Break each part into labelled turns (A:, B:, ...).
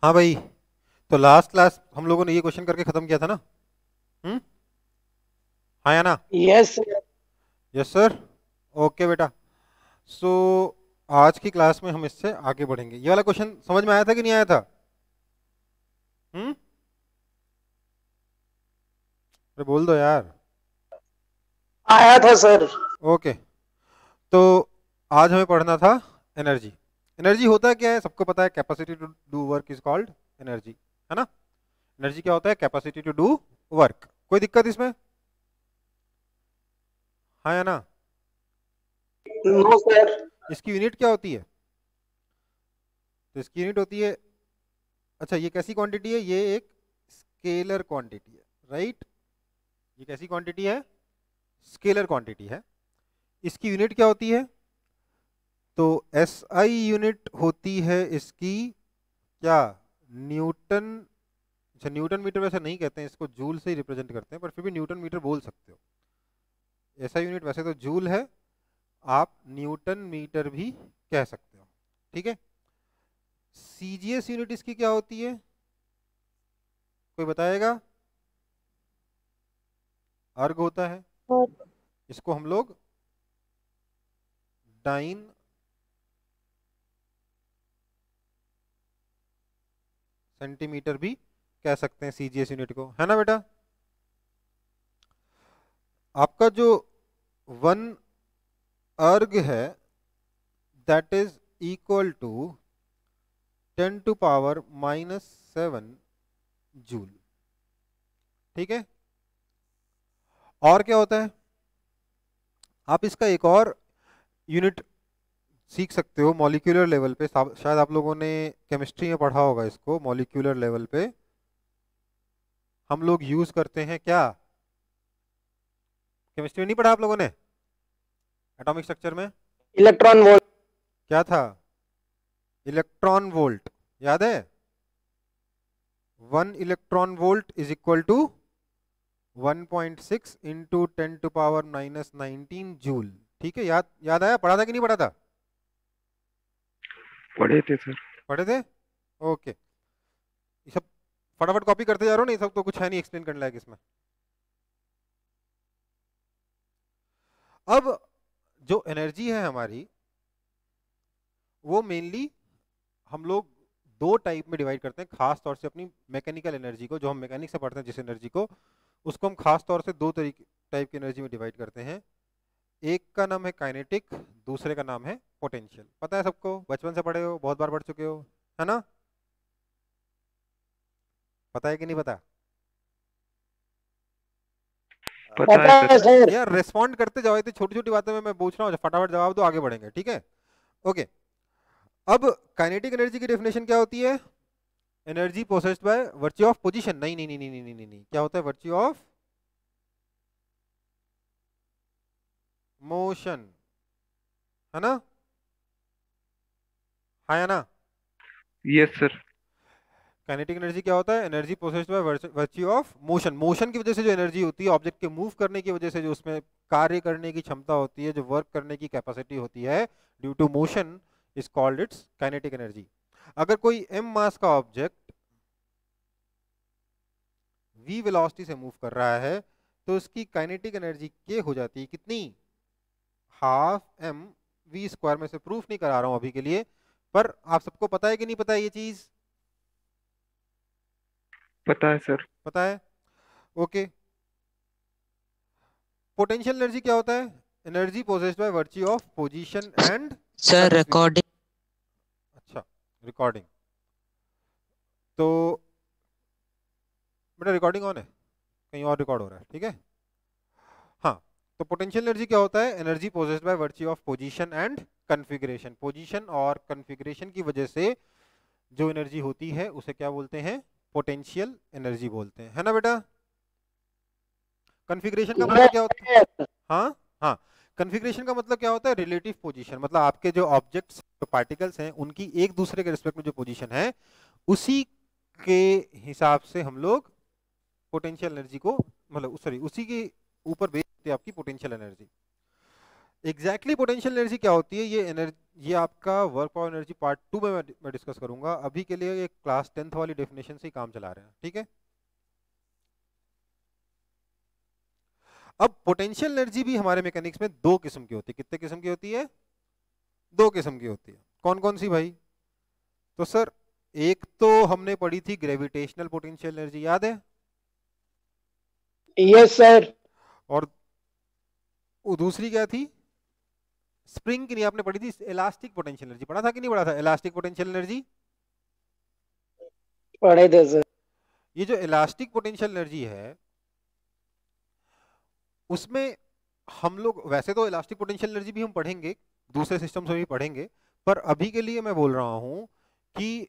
A: हाँ भाई, तो लास्ट क्लास हम लोगों ने ये क्वेश्चन करके खत्म किया था ना। हम्म। हाँ या ना?
B: यस।
A: Yes sir. ओके बेटा। सो आज की क्लास में हम इससे आगे बढ़ेंगे। ये वाला क्वेश्चन समझ में आया था कि नहीं आया था? हम्म। अरे बोल दो यार।
B: आया था सर।
A: ओके। तो आज हमें पढ़ना था एनर्जी। एनर्जी होता क्या है सबको पता है, capacity to do work is called energy, है ना? एनर्जी क्या होता है? Capacity to do work. कोई दिक्कत इसमें? हाँ या ना?
B: No sir.
A: इसकी यूनिट क्या होती है? तो इसकी यूनिट होती है, अच्छा ये कैसी क्वांटिटी है? ये एक स्केलर क्वांटिटी है, राइट? ये कैसी क्वांटिटी है? स्केलर क्वांटिटी है। इसकी यूनिट क्या होती है? तो एस आई यूनिट होती है इसकी क्या? न्यूटन। अच्छा न्यूटन मीटर वैसे नहीं कहते हैं इसको, जूल से ही रिप्रेजेंट करते हैं, पर फिर भी न्यूटन मीटर बोल सकते हो। एसआई यूनिट वैसे तो जूल है, आप न्यूटन मीटर भी कह सकते हो, ठीक है? सीजीएस यूनिट इसकी क्या होती है? कोई बताएगा? अर्ग होता है। इसको हम लोग डाइन सेंटीमीटर भी कह सकते हैं सीजीएस यूनिट को, है ना बेटा? आपका जो वन अर्ग है that is equal to 10⁻⁻7 joule, ठीक है? और क्या होता है? आप इसका एक और यूनिट सीख सकते हो मॉलिक्यूलर लेवल पे, शायद आप लोगों ने केमिस्ट्री में पढ़ा होगा इसको। मॉलिक्यूलर लेवल पे हम लोग यूज करते हैं क्या? केमिस्ट्री में नहीं पढ़ा आप लोगों ने? एटॉमिक स्ट्रक्चर में
B: इलेक्ट्रॉन वोल्ट।
A: क्या था? इलेक्ट्रॉन वोल्ट, याद है? 1 electron volt is equal to 1.6 into 10⁻⁻19 joule. ठीक है, याद याद आया? पढ़ा था कि नहीं पढ़ा था?
C: पढ़े थे सर।
A: पढ़े थे। ओके। ये सब फटाफट कॉपी करते जा रहे हो ना, ये सब तो कुछ है नहीं एक्सप्लेन करने लायक इसमें। अब जो एनर्जी है हमारी, वो मेनली हम लोग दो टाइप में डिवाइड करते हैं, खास तौर से अपनी मैकेनिकल एनर्जी को, जो हम मैकेनिक्स से पढ़ते हैं जिस एनर्जी को, उसको हम खास तौर से दो तरीके टाइप की एनर्जी में डिवाइड करते हैं। एक का नाम है काइनेटिक, दूसरे का नाम है पोटेंशियल। पता है सबको, बचपन से पढ़े हो, बहुत बार पढ़ चुके हो, है ना? पता है कि नहीं पता?
C: पता है
B: पता
C: सर।
B: है सर।
A: यार रेस्पॉन्ड करते जाओ, इतनी छोटी छोटी बातें में मैं पूछ रहा हूँ, फटाफट जवाब दो, आगे बढ़ेंगे, ठीक है? ओके। अब काइनेटिक एनर्जी की डेफिनेशन क्या होती है? Energy possessed bye virtue of position. नहीं नहीं नहीं नहीं नहीं नहीं नहीं, क्या होता है? वर्च्यू ऑफ मोशन, है ना? हाँ या ना?
C: Yes sir.
A: काइनेटिक एनर्जी क्या होता है? Energy possessed bye virtue of motion. Motion की वजह से जो एनर्जी होती है, ऑब्जेक्ट के मूव करने की वजह से जो उसमें कार्य करने की क्षमता होती है, जो वर्क करने की कैपेसिटी होती है due to motion, is called its kinetic energy. अगर कोई m मास का ऑब्जेक्ट v वेलोसिटी से मूव कर रहा है, तो उसकी काइनेटिक एनर्जी k हो जाती है कितनी? Half m v square. में से प्रूफ नहीं करा रहा हूं अभी के लिए, पर आप सबको पता है कि नहीं पता है ये चीज?
C: पता है सर।
A: पता है। ओके। पोटेंशियल एनर्जी क्या होता है? Energy possessed by virtue of position and
D: sir
A: config.
D: Recording.
A: अच्छा, रिकॉर्डिंग। तो बेटा रिकॉर्डिंग ऑन है? कहीं और रिकॉर्ड हो रहा है, ठीक है? हाँ। तो पोटेंशियल एनर्जी क्या होता है? Energy possessed by virtue of position and configuration. Position और कन्फिग्रेशन की वजह से जो एनर्जी होती है उसे क्या बोलते हैं? पोटेंशियल एनर्जी बोलते हैं, है ना बेटा? कन्फिग्रेशन का मतलब क्या होता है?
B: यस।
A: हाँ हाँ। कन्फिग्रेशन का मतलब क्या होता है? Relative position. मतलब आपके जो ऑब्जेक्ट्स, जो पार्टिकल्स हैं, उनकी एक दूसरे के रिस्पेक्ट में जो पोजीशन है, उसी के हिसाब से हम लोग पोटेंशियल एनर्जी को, मतलब सॉरी, उसी के ऊपर बेस होती है आपकी potential energy. Exactly potential energy क्या होती है, ये एनर्जी, ये आपका वर्क पावर एनर्जी पार्ट 2 में मैं डिस्कस करूंगा। अभी के लिए ये क्लास 10th वाली डेफिनेशन से ही काम चला रहे हैं, ठीक है। अब पोटेंशियल एनर्जी भी हमारे मैकेनिक्स में दो किस्म की होती है। कितने किस्म की होती है? दो किस्म की होती है। कौन कौन सी भाई? तो सर एक तो हमने पढ़ी थी ग्रेविटेशनल पोटेंशियल एनर्जी, याद है?
B: Yes, sir.
A: और वो दूसरी क्या थी? स्प्रिंग की नहीं आपने पढ़ी थी, इलास्टिक पोटेंशियल एनर्जी। पढ़ा था कि नहीं पढ़ा था इलास्टिक पोटेंशियल एनर्जी?
B: पढ़े थे सर।
A: ये जो इलास्टिक पोटेंशियल एनर्जी है उसमें हम लोग, वैसे तो इलास्टिक पोटेंशियल एनर्जी भी हम पढ़ेंगे, दूसरे सिस्टम से भी पढ़ेंगे, पर अभी के लिए मैं बोल रहा हूं कि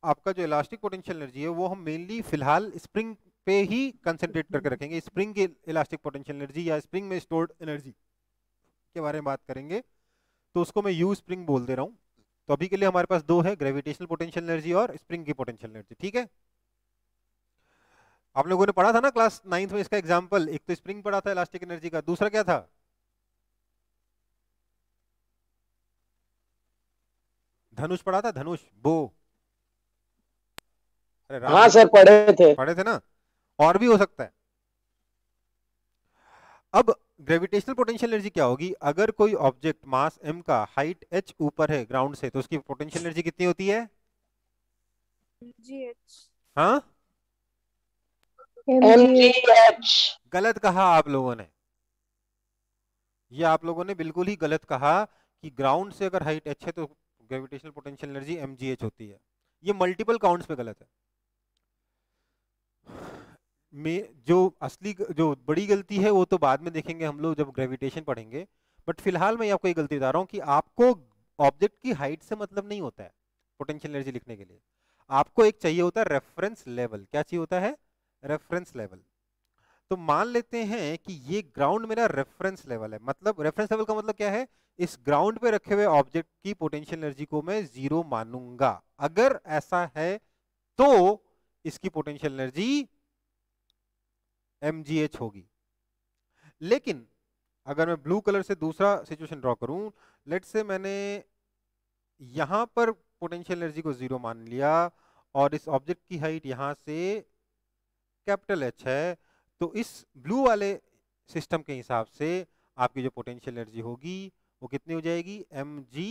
A: आपका जो इलास्टिक पोटेंशियल एनर्जी है वो हम मेनली फिलहाल स्प्रिंग पे ही कंसंट्रेट करके रखेंगे। स्प्रिंग की इलास्टिक पोटेंशियल एनर्जी या स्प्रिंग में स्टोर्ड एनर्जी के बारे में बात करेंगे, तो उसको मैं यू स्प्रिंग बोल दे रहा हूँ। तो अभी के लिए हमारे पास दो है, ग्रेविटेशनल पोटेंशियल एनर्जी और स्प्रिंग की पोटेंशियल एनर्जी, ठीक है। आप लोगों ने पढ़ा था ना क्लास 9th में इसका एग्जांपल, एक तो स्प्रिंग पढ़ा था इलास्टिक एनर्जी का, दूसरा क्या था? धनुष पढ़ा था, धनुष, बो। अरे राम
B: हाँ सर, पढ़े थे।
A: पढ़े थे ना। और भी हो सकता है। अब ग्रेविटेशनल पोटेंशियल एनर्जी क्या होगी? अगर कोई ऑब्जेक्ट मास m का हाइट h ऊपर है ग्राउंड से, तो उसकी पोटेंशियल एनर्जी कितनी होती है?
D: mgh
A: हाँ,
B: MGH।
A: गलत कहा आप लोगों ने। ये आप लोगों ने बिल्कुल ही गलत कहा कि ग्राउंड से अगर हाइट h है तो ग्रेविटेशनल पोटेंशियल एनर्जी mgh होती है। ये मल्टीपल काउंट्स पे गलत है। में जो असली, जो बड़ी गलती है वो तो बाद में देखेंगे हम लोग जब ग्रेविटेशन पढ़ेंगे, बट फिलहाल मैं आपको ये गलती बता रहा हूँ कि आपको ऑब्जेक्ट की हाइट से मतलब नहीं होता है पोटेंशियल एनर्जी लिखने के लिए। आपको एक चाहिए होता है रेफरेंस लेवल। क्या चाहिए होता है? Reference level. तो मान लेते हैं कि ये ग्राउंड मेरा रेफरेंस लेवल है। मतलब रेफरेंस लेवल का मतलब क्या है? इस ग्राउंड पे रखे हुए ऑब्जेक्ट की पोटेंशियल एनर्जी को मैं जीरो मानूंगा। अगर ऐसा है तो इसकी पोटेंशियल एनर्जी mgh होगी। लेकिन अगर मैं ब्लू कलर से दूसरा सिचुएशन ड्रॉ करूं, लेट से मैंने यहां पर पोटेंशियल एनर्जी को जीरो मान लिया और इस ऑब्जेक्ट की हाइट यहां से कैपिटल H है, तो इस ब्लू वाले सिस्टम के हिसाब से आपकी जो पोटेंशियल एनर्जी होगी वो कितनी हो जाएगी? mg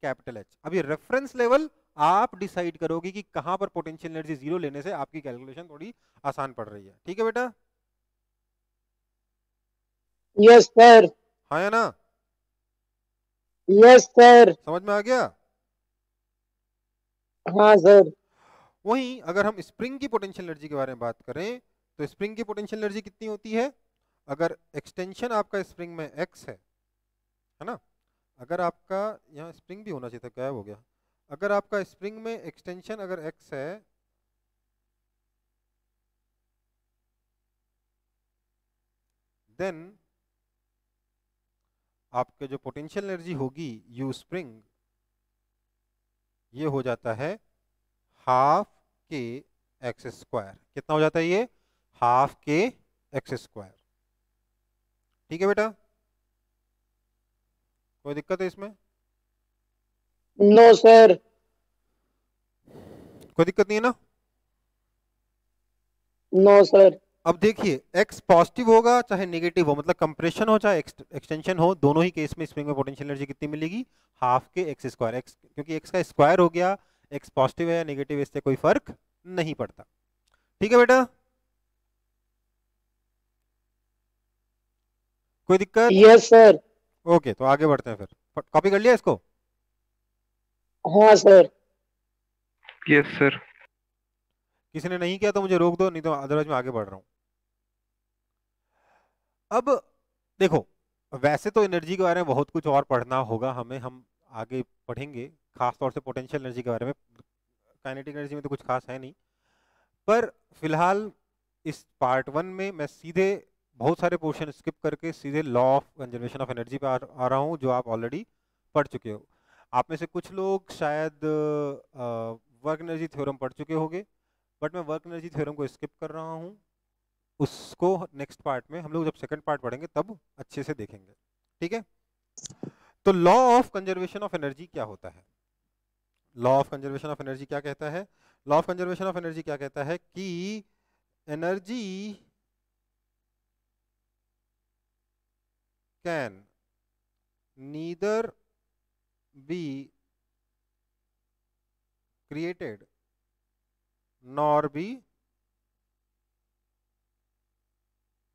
A: capital H। अब ये रेफरेंस लेवल आप डिसाइड करोगे कि कहां पर पोटेंशियल एनर्जी जीरो लेने से आपकी कैलकुलेशन थोड़ी आसान पड़ रही है। ठीक है बेटा?
B: Yes sir.
A: हाँ या ना?
B: Yes sir.
A: समझ में आ गया?
B: हाँ सर।
A: वहीं अगर हम स्प्रिंग की पोटेंशियल एनर्जी के बारे में बात करें, तो स्प्रिंग की पोटेंशियल एनर्जी कितनी होती है? अगर एक्सटेंशन आपका स्प्रिंग में x है ना, अगर आपका यहाँ स्प्रिंग भी होना चाहिए था, क्या हो गया? अगर आपका स्प्रिंग में एक्सटेंशन अगर x है, देन आपके जो पोटेंशियल एनर्जी होगी यू स्प्रिंग, ये हो जाता है हाफ के एक्स स्क्वायर। कितना हो जाता है ये? हाफ के एक्स स्क्वायर। ठीक है बेटा? कोई दिक्कत है इसमें?
B: No sir.
A: कोई दिक्कत नहीं है ना?
B: No sir.
A: अब देखिए, x पॉजिटिव होगा चाहे नेगेटिव हो, मतलब कंप्रेशन हो चाहे एक्सटेंशन हो, दोनों ही केस में स्प्रिंग में पोटेंशियल एनर्जी कितनी मिलेगी? हाफ के एक्स स्क्वायर। x क्योंकि x का स्क्वायर हो गया, x पॉजिटिव है या नेगेटिव इससे कोई फर्क नहीं पड़ता। ठीक है बेटा? कोई दिक्कत?
B: Yes sir.
A: ओके, तो आगे बढ़ते हैं फिर। कॉपी कर लिया इसको?
B: हाँ सर।
C: Yes sir.
A: किसी ने नहीं किया तो मुझे रोक दो, नहीं तो अदरवाइज मैं आगे बढ़ रहा हूं। अब देखो, वैसे तो एनर्जी के बारे में बहुत कुछ और पढ़ना होगा हमें, हम आगे पढ़ेंगे, खास तौर से पोटेंशियल एनर्जी के बारे में। काइनेटिक एनर्जी में तो कुछ खास है नहीं, पर फिलहाल इस पार्ट 1 में मैं सीधे बहुत सारे पोर्शन स्किप करके सीधे law of conservation of energy पे आ रहा हूँ, जो आप ऑलरेडी पढ़ चुके हो। आप में से कुछ लोग शायद वर्क एनर्जी थ्योरम पढ़ चुके होंगे, बट मैं वर्क एनर्जी थ्योरम को स्किप कर रहा हूँ। उसको नेक्स्ट पार्ट में हम लोग जब सेकंड पार्ट पढ़ेंगे तब अच्छे से देखेंगे। ठीक है? तो law of conservation of energy क्या होता है? Law of conservation of energy क्या कहता है? Law of conservation of energy क्या कहता है कि energy can neither be created nor be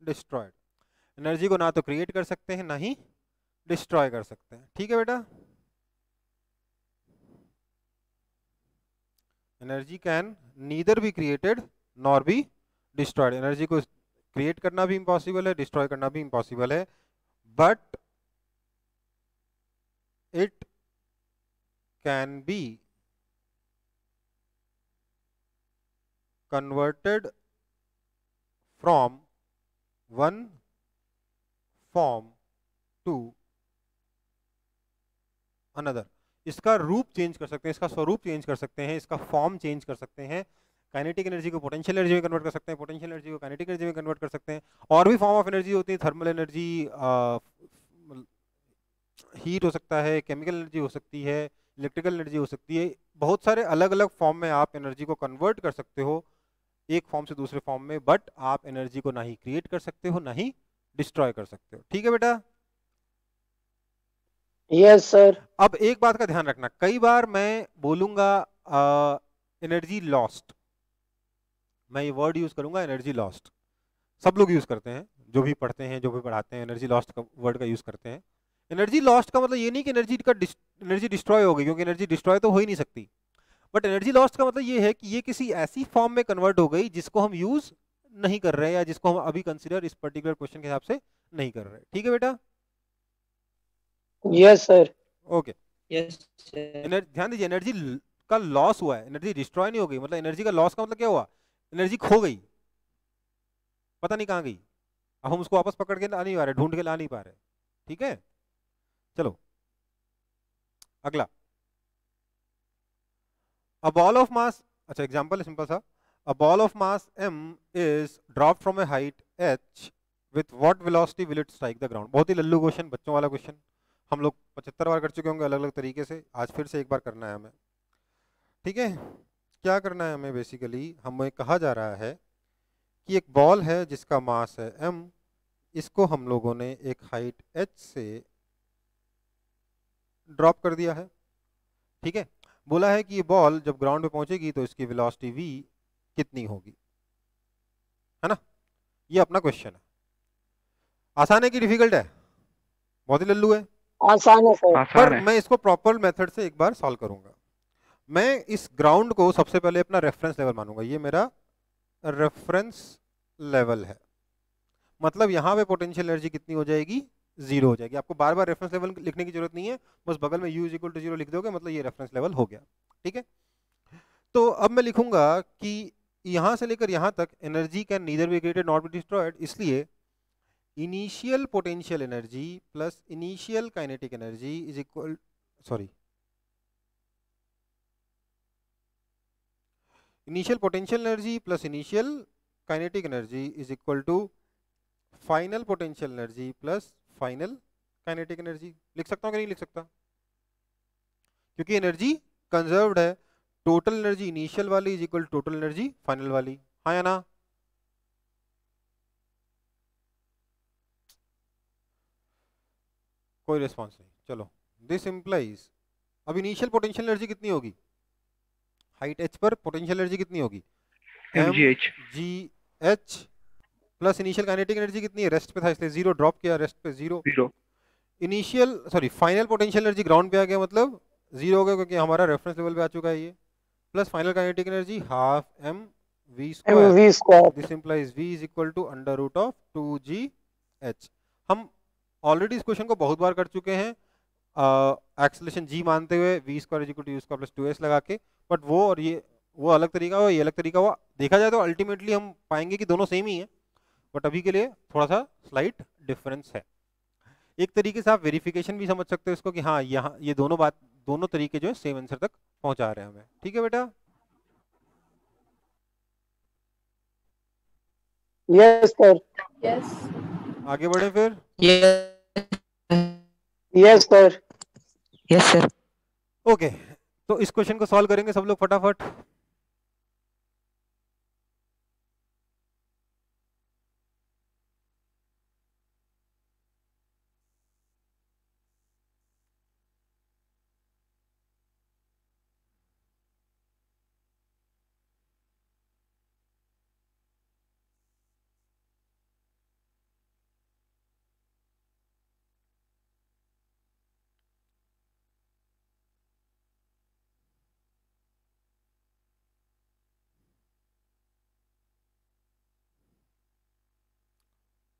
A: destroyed. Energy को ना तो क्रिएट कर सकते हैं ना ही डिस्ट्रॉय कर सकते हैं। ठीक है बेटा, energy can neither be created nor be destroyed. Energy को क्रिएट करना भी इम्पॉसिबल है, डिस्ट्रॉय करना भी इम्पॉसिबल है, but it can be converted from one form to another. इसका रूप चेंज कर सकते हैं, इसका स्वरूप चेंज कर सकते हैं, इसका फॉर्म चेंज कर सकते हैं। काइनेटिक एनर्जी को पोटेंशियल एनर्जी में कन्वर्ट कर सकते हैं, पोटेंशियल एनर्जी को काइनेटिक एनर्जी में कन्वर्ट कर सकते हैं। और भी फॉर्म ऑफ एनर्जी होती है, थर्मल एनर्जी, हीट हो सकता है, केमिकल एनर्जी हो सकती है, इलेक्ट्रिकल एनर्जी हो सकती है। बहुत सारे अलग अलग फॉर्म में आप एनर्जी को कन्वर्ट कर सकते हो एक फॉर्म से दूसरे फॉर्म में, बट आप एनर्जी को ना ही क्रिएट कर सकते हो ना ही डिस्ट्रॉय कर सकते हो। ठीक है बेटा?
B: Yes sir.
A: अब एक बात का ध्यान रखना, कई बार मैं बोलूंगा एनर्जी लॉस्ट, मैं ये वर्ड यूज करूंगा एनर्जी लॉस्ट। सब लोग यूज करते हैं, जो भी पढ़ते हैं जो भी पढ़ाते हैं एनर्जी लॉस्ट का वर्ड का यूज करते हैं। एनर्जी लॉस्ट का मतलब ये नहीं कि एनर्जी डिस्ट्रॉय हो गई, क्योंकि एनर्जी डिस्ट्रॉय तो हो ही नहीं सकती। बट एनर्जी लॉस्ट का मतलब ये है कि ये किसी ऐसी फॉर्म में कन्वर्ट हो गई जिसको हम यूज नहीं कर रहे या जिसको हम अभी कंसिडर इस पर्टिकुलर क्वेश्चन के हिसाब से नहीं कर रहे। ठीक है बेटा?
B: Yes sir.
A: ओके, ध्यान दीजिए, एनर्जी का लॉस हुआ है, एनर्जी डिस्ट्रॉय नहीं हो गई। मतलब एनर्जी का लॉस का मतलब क्या हुआ? एनर्जी खो गई, पता नहीं कहां गई, अब हम उसको वापस पकड़ के ला नहीं पा रहे, ढूंढ के ला नहीं पा रहे। ठीक है, चलो अगला, अ बॉल ऑफ मास, अच्छा एग्जांपल है सिंपल सा, a ball of mass m is drop from A height h with what velocity will it strike the ground. बहुत ही लल्लू क्वेश्चन, बच्चों वाला क्वेश्चन, हम लोग 75 बार कर चुके होंगे अलग अलग तरीके से, आज फिर से एक बार करना है हमें। ठीक है, क्या करना है हमें? बेसिकली हमें कहा जा रहा है कि एक बॉल है जिसका मास है m, इसको हम लोगों ने एक हाइट h से ड्रॉप कर दिया है। ठीक है, बोला है कि ये बॉल जब ग्राउंड पे पहुंचेगी तो इसकी वेलोसिटी v कितनी होगी, है ना? ये अपना क्वेश्चन है। आसान है कि डिफिकल्ट है? बहुत ही लल्लू है।
B: आसान है सर।
C: आसान
A: पर
C: है।
A: मैं इसको प्रॉपर मेथड से एक बार सॉल्व करूंगा। मैं इस ग्राउंड को सबसे पहले अपना रेफरेंस लेवल मानूंगा, ये मेरा रेफरेंस लेवल है। मतलब यहाँ पे पोटेंशियल एनर्जी कितनी हो जाएगी? जीरो हो जाएगी। आपको बार बार रेफरेंस लेवल लिखने की जरूरत नहीं है, बस बगल में u is equal to zero लिख दोगे, मतलब ये रेफरेंस लेवल हो गया। ठीक है, तो अब मैं लिखूंगा कि यहां से लेकर यहां तक energy can neither be created not be destroyed, इसलिए initial potential energy plus initial kinetic energy is equal, sorry, initial potential energy plus initial kinetic energy is equal to final potential energy plus final kinetic energy. लिख सकता हूं कि नहीं लिख सकता? क्योंकि energy conserved है, टोटल एनर्जी इनिशियल वाली is equal total energy final वाली, हाँ या ना? कोई रिस्पॉन्स नहीं, चलो। दिस इंप्लाइज, अब इनिशियल पोटेंशियल एनर्जी कितनी होगी? हाइट h पर पोटेंशियल एनर्जी कितनी होगी?
C: mgh
A: mgh plus initial kinetic energy कितनी है? रेस्ट पे था इसलिए जीरो, ड्रॉप किया रेस्ट पे, zero.
C: 0
A: initial sorry final potential energy ground पे आ गया, मतलब जीरो हो गया क्योंकि हमारा रेफरेंस लेवल पे आ चुका है ये, plus final kinetic energy half m v square,
B: mv square.
A: This implies v is equal to under root of 2gh। हम ऑलरेडी इस क्वेश्चन को बहुत बार कर चुके हैं एक्सेलरेशन g मानते हुए, v square is equal to u square plus 2s लगा के, बट वो और ये वो अलग तरीका हुआ, ये अलग तरीका हुआ। देखा जाए तो अल्टीमेटली हम पाएंगे कि दोनों सेम ही है, बट अभी के लिए थोड़ा सा स्लाइट डिफरेंस है। एक तरीके से आप वेरिफिकेशन भी समझ सकते हो इसको कि हाँ यहाँ ये दोनों तरीके जो है सेम आंसर तक पहुंचा रहे हैं हमें। ठीक है बेटा?
B: Yes sir.
D: यस।
A: आगे बढ़े फिर।
D: Yes.
B: Yes sir.
D: Yes sir.
A: Okay, तो इस क्वेश्चन को सॉल्व करेंगे सब लोग फटाफट।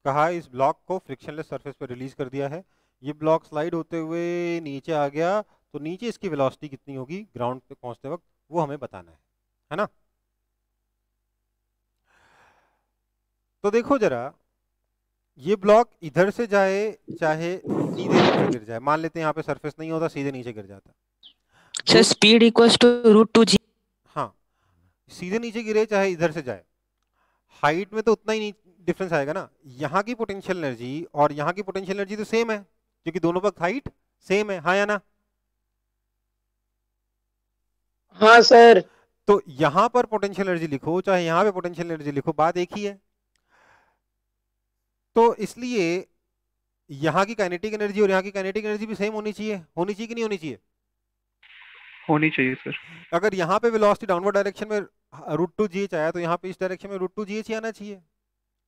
A: कहा इस ब्लॉक को फ्रिक्शनलेस सरफेस पर रिलीज कर दिया है, ये ब्लॉक स्लाइड होते हुए नीचे आ गया, तो नीचे इसकी वेलोसिटी कितनी होगी ग्राउंड पे पहुंचते वक्त, वो हमें बताना है ना। तो देखो जरा, ये ब्लॉक इधर से जाए चाहे सीधे नीचे गिर जाए, मान लेते हैं यहाँ पे सरफेस नहीं होता, सीधे नीचे गिर जाता,
D: sir speed equals to √2g।
A: हाँ, सीधे नीचे गिरे चाहे इधर से जाए, हाइट में तो उतना ही डिफरेंस आएगा ना। यहाँ की पोटेंशियल एनर्जी और यहाँ की पोटेंशियल एनर्जी तो सेम है, क्योंकि दोनों पर हाइट सेम है, हाँ या ना।
B: हाँ सर।
A: तो यहां पर पोटेंशियल एनर्जी लिखो चाहे यहां पे पोटेंशियल एनर्जी लिखो, बात एक ही है। तो इसलिए यहां की काइनेटिक एनर्जी और यहां की काइनेटिक एनर्जी भी सेम होनी चाहिए, होनी चाहिए कि नहीं होनी चाहिए?
C: होनी चाहिए सर।
A: अगर यहाँ पे वेलोसिटी डाउनवर्ड डायरेक्शन में √2gh आया, तो यहाँ पे इस डायरेक्शन में √2gh ही आना चाहिए।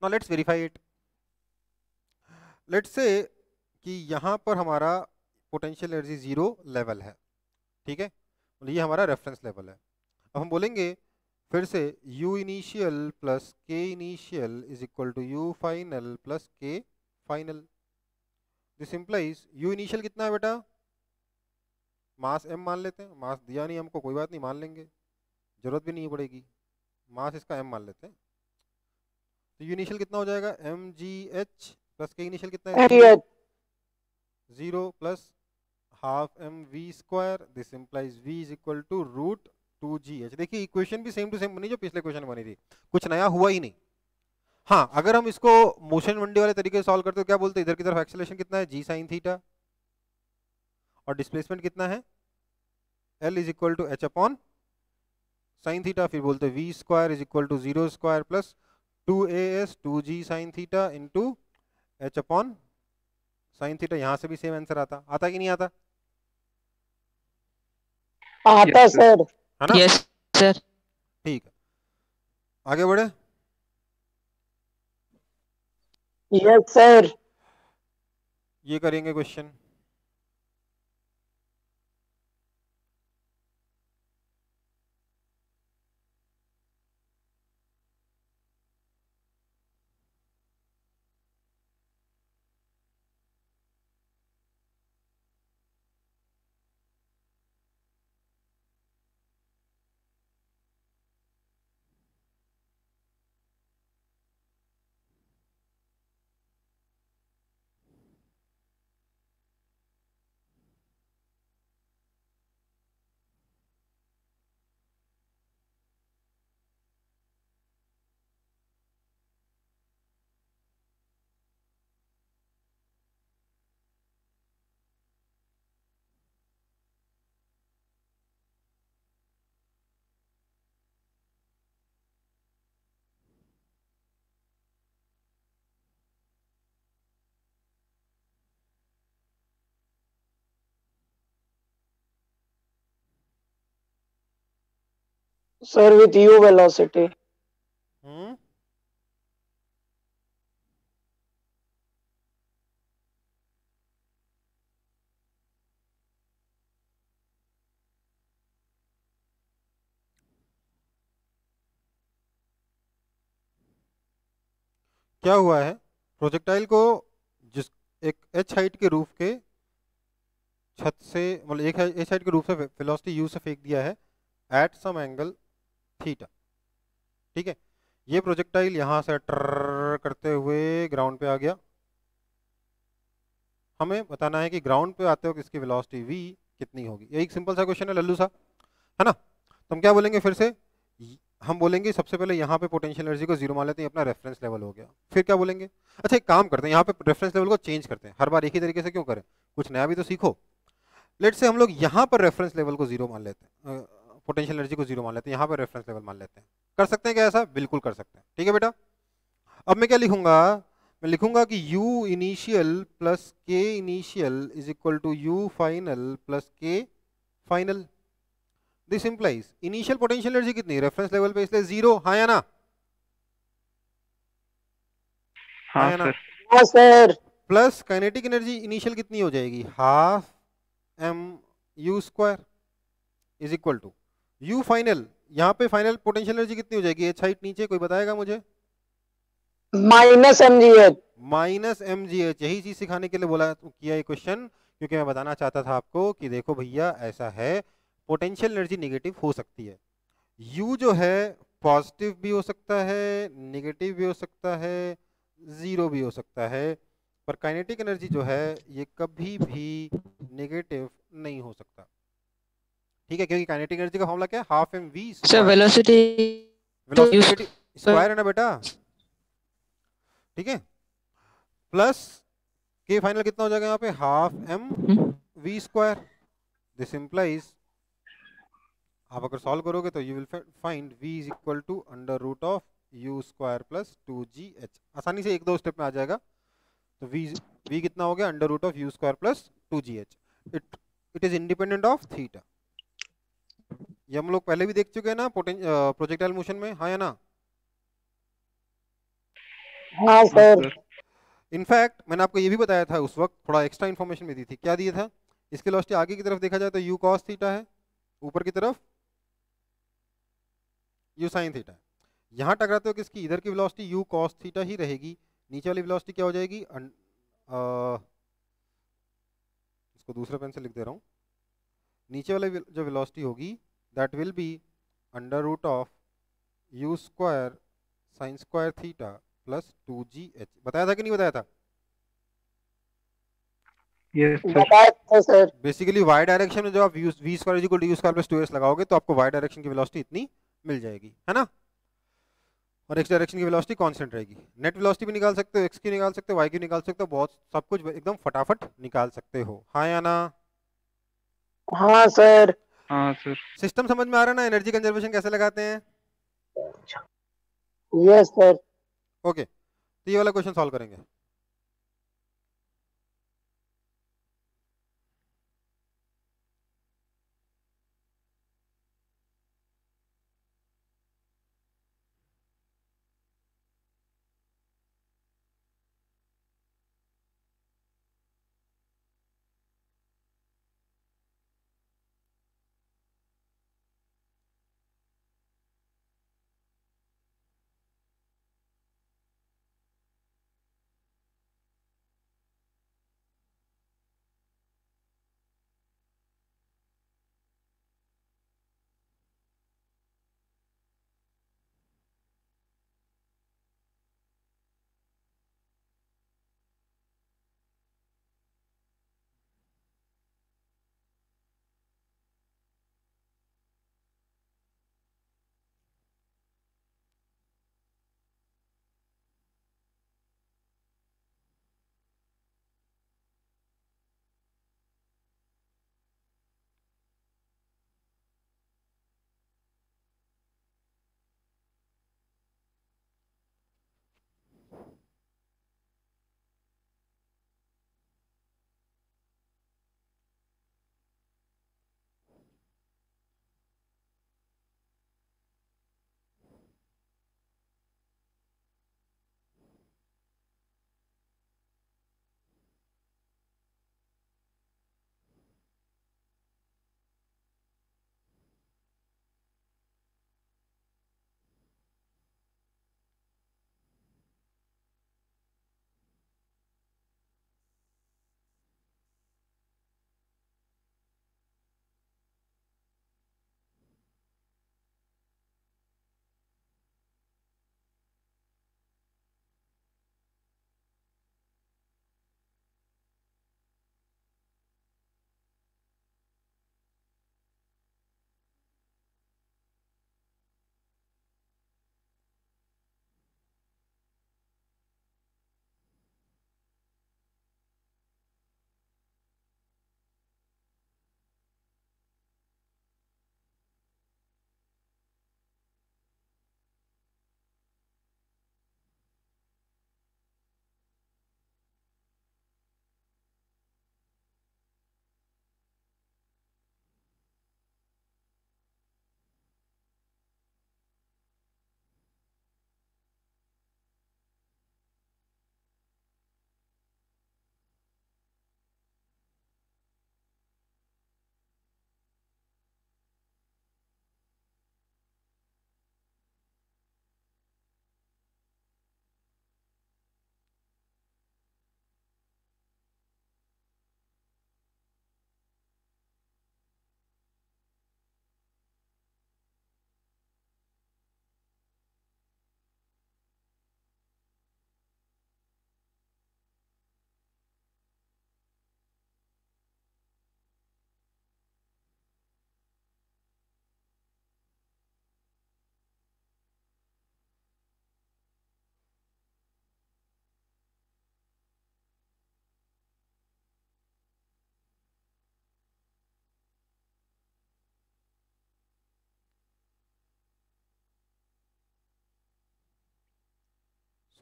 A: Now let's verify it. Let's say कि यहाँ पर हमारा पोटेंशियल एनर्जी 0 लेवल है, ठीक है, ये हमारा रेफरेंस लेवल है। अब हम बोलेंगे फिर से u initial plus k initial is equal to u final plus k final. This implies u initial कितना है बेटा? मास m मान लेते हैं, मास दिया नहीं हमको, कोई बात नहीं, मान लेंगे, जरूरत भी नहीं पड़ेगी, मास इसका m मान लेते हैं। तो u इनिशियल कितना हो जाएगा? mgh प्लस k इनिशियल कितना है? 0 plus half mv square. This implies v is equal to √2gh। देखिए इक्वेशन भी सेम टू सेम बनी जो पिछले क्वेश्चन बनी थी, कुछ नया हुआ ही नहीं। हाँ, अगर हम इसको मोशन वनडे वाले तरीके से सॉल्व करते तो क्या बोलते? इधर की तरफ एक्सेलरेशन कितना है? g sin थीटा, और डिस्प्लेसमेंट कितना है? l is equal to h upon sine theta. फिर बोलते v square is equal to 0 square plus 2as 2g sin theta into h upon sine theta. यहां से भी सेम आंसर आता कि नहीं आता?
B: आता सर।
A: है ना?
D: Yes sir.
A: ठीक है, आगे बढ़े।
B: Yes sir.
A: ये करेंगे question.
B: Sir with u velocity.
A: क्या हुआ है? प्रोजेक्टाइल को जिस एक h हाइट के रूफ के छत से, मतलब एक h हाइट के रूफ से वेलोसिटी u से फेंक दिया है एट सम एंगल थीटा, ठीक है। ये प्रोजेक्टाइल यहां से ट्रर करते हुए ग्राउंड पे आ गया। हमें बताना है कि ग्राउंड पे आते हो इसकी वेलोसिटी v कितनी होगी। ये एक सिंपल सा क्वेश्चन है लल्लू सा, है ना। तो हम क्या बोलेंगे फिर से? हम बोलेंगे सबसे पहले यहाँ पे पोटेंशियल एनर्जी को 0 मान लेते हैं, अपना रेफरेंस लेवल हो गया। फिर क्या बोलेंगे? अच्छा एक काम करते हैं, यहाँ पे रेफरेंस लेवल को चेंज करते हैं, हर बार एक ही तरीके से क्यों करें, कुछ नया भी तो सीखो। लेट से हम लोग यहाँ पर रेफरेंस लेवल को जीरो मान लेते हैं, पोटेंशियल एनर्जी को जीरो मान लेते हैं, यहाँ पर रेफरेंस लेवल मान लेते हैं। कर सकते हैं क्या ऐसा? बिल्कुल कर सकते हैं। ठीक है बेटा, अब मैं क्या लिखूंगा? मैं लिखूंगा कि U initial plus K initial is equal to U final plus K final. This implies initial potential energy कितनी? रेफरेंस लेवल पे, इसलिए जीरो। हाँ या ना?
C: हाँ
A: है ना?
C: सर।
B: हाँ sir.
A: Plus kinetic energy initial कितनी हो जाएगी? Half m u square is equal to u final. यहाँ पे फाइनल पोटेंशियल एनर्जी कितनी हो जाएगी? एच हाइट नीचे, कोई बताएगा मुझे?
B: -mgh।
A: Minus m g h. यही चीज सिखाने के लिए बोला किया ये क्वेश्चन, क्योंकि मैं बताना चाहता था आपको कि देखो भैया ऐसा है, पोटेंशियल एनर्जी निगेटिव हो सकती है। यू जो है पॉजिटिव भी हो सकता है, नेगेटिव भी हो सकता है, जीरो भी हो सकता है, पर काइनेटिक एनर्जी जो है ये कभी भी नेगेटिव नहीं हो सकता। ठीक है, क्योंकि काइनेटिक एनर्जी का फॉर्मूला क्या है? Half m v
D: Sir,
A: square.
D: velocity to
A: velocity
D: use
A: negative square है ना बेटा? ठीक है, प्लस के फाइनल कितना हो जाएगा यहाँ पे? Half m v square. This implies, आप अगर सॉल्व करोगे तो you will find v is equal to under root of u square plus 2gh। आसानी से एक दो स्टेप में आ जाएगा। तो v कितना हो गया? Under root of u square plus 2gh। It is independent of theta. ये हम लोग पहले भी देख चुके हैं ना प्रोजेक्टाइल मोशन में। हाँ या ना?
B: हाँ
C: हाँ
B: सर।
C: सर।
A: इनफैक्ट मैंने आपको ये भी बताया था उस वक्त, थोड़ा एक्स्ट्रा इन्फॉर्मेशन भी दी थी। क्या दिया था? इसकी वेलोसिटी आगे की तरफ देखा जाए तो u cos थीटा है, ऊपर की तरफ u sin थीटा है। यहाँ टकराते हो किसकी? इधर की वेलोसिटी u cos थीटा ही रहेगी, नीचे वाली वेलोसिटी क्या हो जाएगी? इसको दूसरे पेन से लिख दे रहा हूँ। नीचे वाली जो वेलोसिटी होगी that will be under root of u square sine square theta plus 2gh। बताया था कि नहीं बताया था?
C: Yes sir.
B: बताया था सर।
A: बेसिकली वाई डायरेक्शन में जब आप v square is equal to u square plus 2s लगाओगे तो आपको वाई डायरेक्शन की वेलोसिटी इतनी मिल जाएगी, है ना? और एक्स डायरेक्शन की वेलोसिटी कांस्टेंट रहेगी। नेट वेलोसिटी भी निकाल सकते हो, एक्स की निकाल सकते हो, वाई की निकाल सकते हो, बहुत सब कुछ एकदम फटाफट निकाल सकते हो। हाँ या ना?
B: हाँ सर।
C: हाँ सर।
A: सिस्टम समझ में आ रहा है ना? एनर्जी कंजर्वेशन कैसे लगाते हैं?
B: Yes sir.
A: ओके, तो ये वाला क्वेश्चन सॉल्व करेंगे।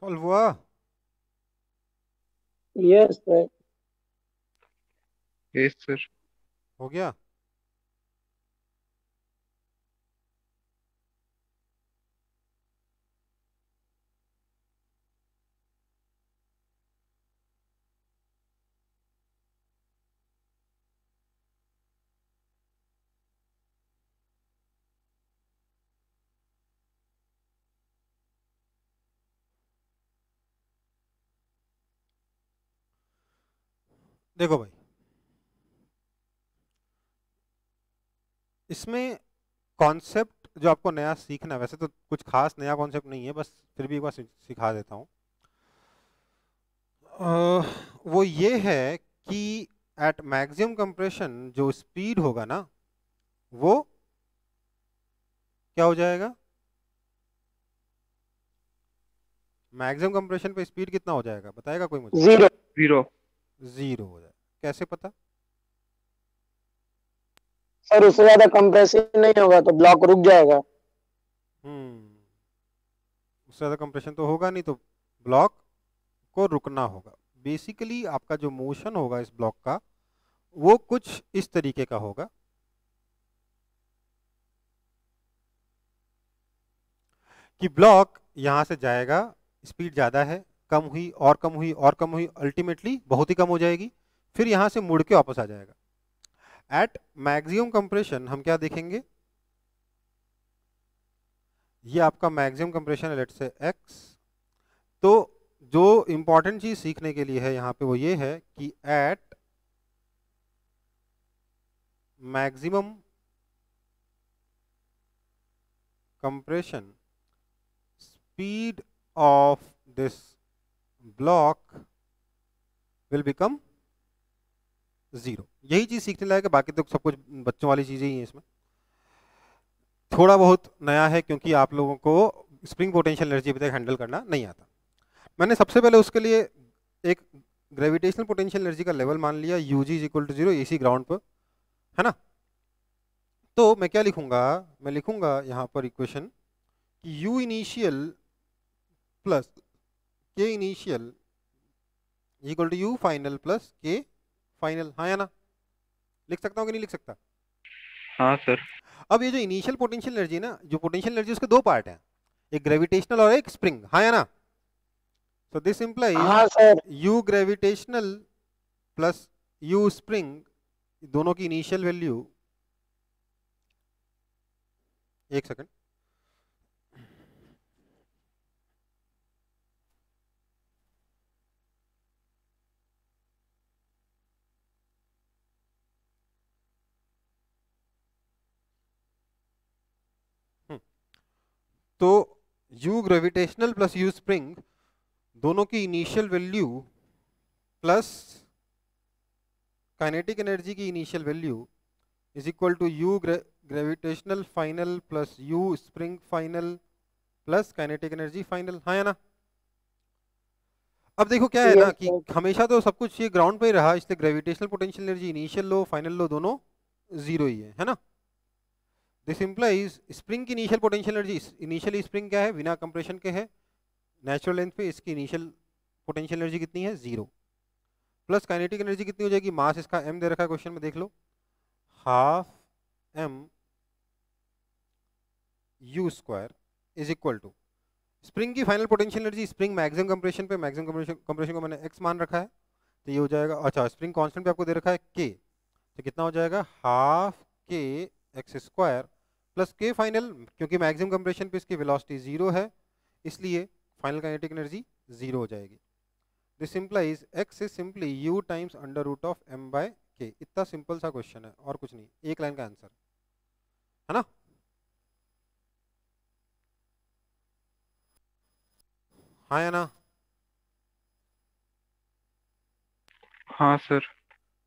A: सॉल्व हुआ?
B: Yes sir.
C: Yes sir.
A: हो गया? देखो भाई, इसमें कॉन्सेप्ट जो आपको नया सीखना है, वैसे तो कुछ खास नया कॉन्सेप्ट नहीं है, बस फिर भी एक बार सिखा देता हूँ। वो ये है कि एट मैक्सिमम कंप्रेशन जो स्पीड होगा ना, वो क्या हो जाएगा? मैक्सिमम कंप्रेशन पे स्पीड कितना हो जाएगा, बताएगा कोई मुझे?
B: 0।
C: 0।
A: 0 हो जाएगा। कैसे पता?
B: सर उससे ज्यादा कंप्रेसिव नहीं होगा तो ब्लॉक रुक जाएगा।
A: उससे ज़्यादा कंप्रेशन तो होगा नहीं, तो ब्लॉक को रुकना होगा। बेसिकली आपका जो मोशन होगा इस ब्लॉक का, वो कुछ इस तरीके का होगा कि ब्लॉक यहां से जाएगा, स्पीड ज़्यादा है, कम हुई और कम हुई और कम हुई, अल्टीमेटली बहुत ही कम हो जाएगी, फिर यहां से मुड़ के वापस आ जाएगा। एट मैक्सिमम कंप्रेशन हम क्या देखेंगे? ये आपका मैक्सिमम कंप्रेशन है, लेट्स से x। तो जो इंपॉर्टेंट चीज सीखने के लिए है यहां पे वो ये है कि at maximum compression speed of this block will become 0। यही चीज सीखने लायक है, बाकी तो सब कुछ बच्चों वाली चीजें ही हैं। इसमें थोड़ा बहुत नया है क्योंकि आप लोगों को स्प्रिंग पोटेंशियल एनर्जी अभी तक हैंडल करना नहीं आता। मैंने सबसे पहले उसके लिए एक ग्रेविटेशनल पोटेंशियल एनर्जी का लेवल मान लिया, यूजी इज इक्वल टू 0 इसी ग्राउंड पर, है ना। तो मैं क्या लिखूंगा? मैं लिखूंगा यहाँ पर इक्वेशन कि u initial plus k initial equal to u final plus k final. हाँ या ना? लिख सकता हूँ कि नहीं लिख सकता?
C: हाँ सर।
A: अब ये जो इनिशियल पोटेंशियल एनर्जी है ना, जो पोटेंशियल एनर्जी उसके दो पार्ट हैं, एक ग्रेविटेशनल और एक स्प्रिंग। हाँ या ना? So this implies
B: हाँ सर।
A: u gravitational plus u spring, दोनों की इनिशियल वैल्यू, एक सेकंड, तो u gravitational plus u spring दोनों की initial value plus kinetic energy की initial value is equal to u gravitational final plus u spring final plus kinetic energy final. हाँ या ना? अब देखो क्या है ना
B: यस
A: कि
B: सर।
A: हमेशा तो सब कुछ ये ग्राउंड पे ही रहा, इसलिए ग्रेविटेशनल पोटेंशियल एनर्जी इनिशियल लो फाइनल लो दोनों 0 ही है ना। दिस इंप्लाइज स्प्रिंग की initial potential energy, initially spring क्या है, बिना कंप्रेशन के है, नेचुरल लेंथ पे, इसकी इनिशियल पोटेंशियल एनर्जी कितनी है? 0। प्लस काइनेटिक एनर्जी कितनी हो जाएगी? मास इसका m दे रखा है क्वेश्चन में, देख लो, half m u square is equal to spring की final potential energy, spring maximum compression पे, मैक्सिमम कंप्रेशन को मैंने x मान रखा है, तो ये हो जाएगा, अच्छा स्प्रिंग कांस्टेंट पे आपको दे रखा है k, तो कितना हो जाएगा? Half k x square plus k final, क्योंकि मैक्सिमम कंप्रेशन पे इसकी वेलोसिटी 0 है, इसलिए फाइनल काइनेटिक एनर्जी 0 हो जाएगी। This implies x is simply u times under root of m by k। इतना सिंपल सा क्वेश्चन है और कुछ नहीं, एक लाइन का आंसर है ना। हाँ या ना?
C: हाँ सर।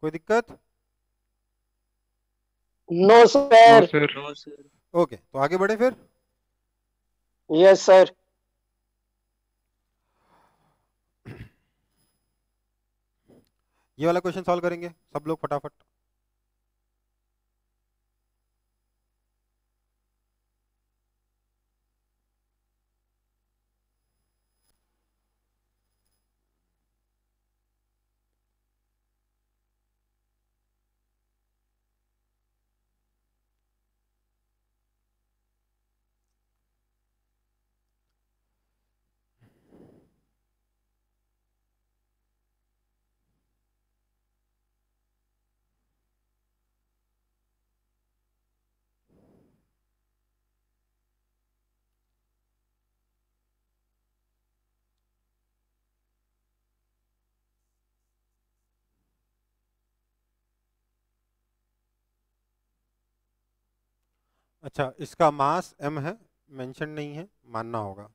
A: कोई दिक्कत?
B: No
C: no
B: sir.
C: Sir.
A: Okay, तो आगे बढ़े फिर।
B: Yes sir.
A: ये वाला क्वेश्चन सॉल्व करेंगे सब लोग फटाफट। अच्छा, इसका मास m है, मेंशन नहीं है, मानना होगा।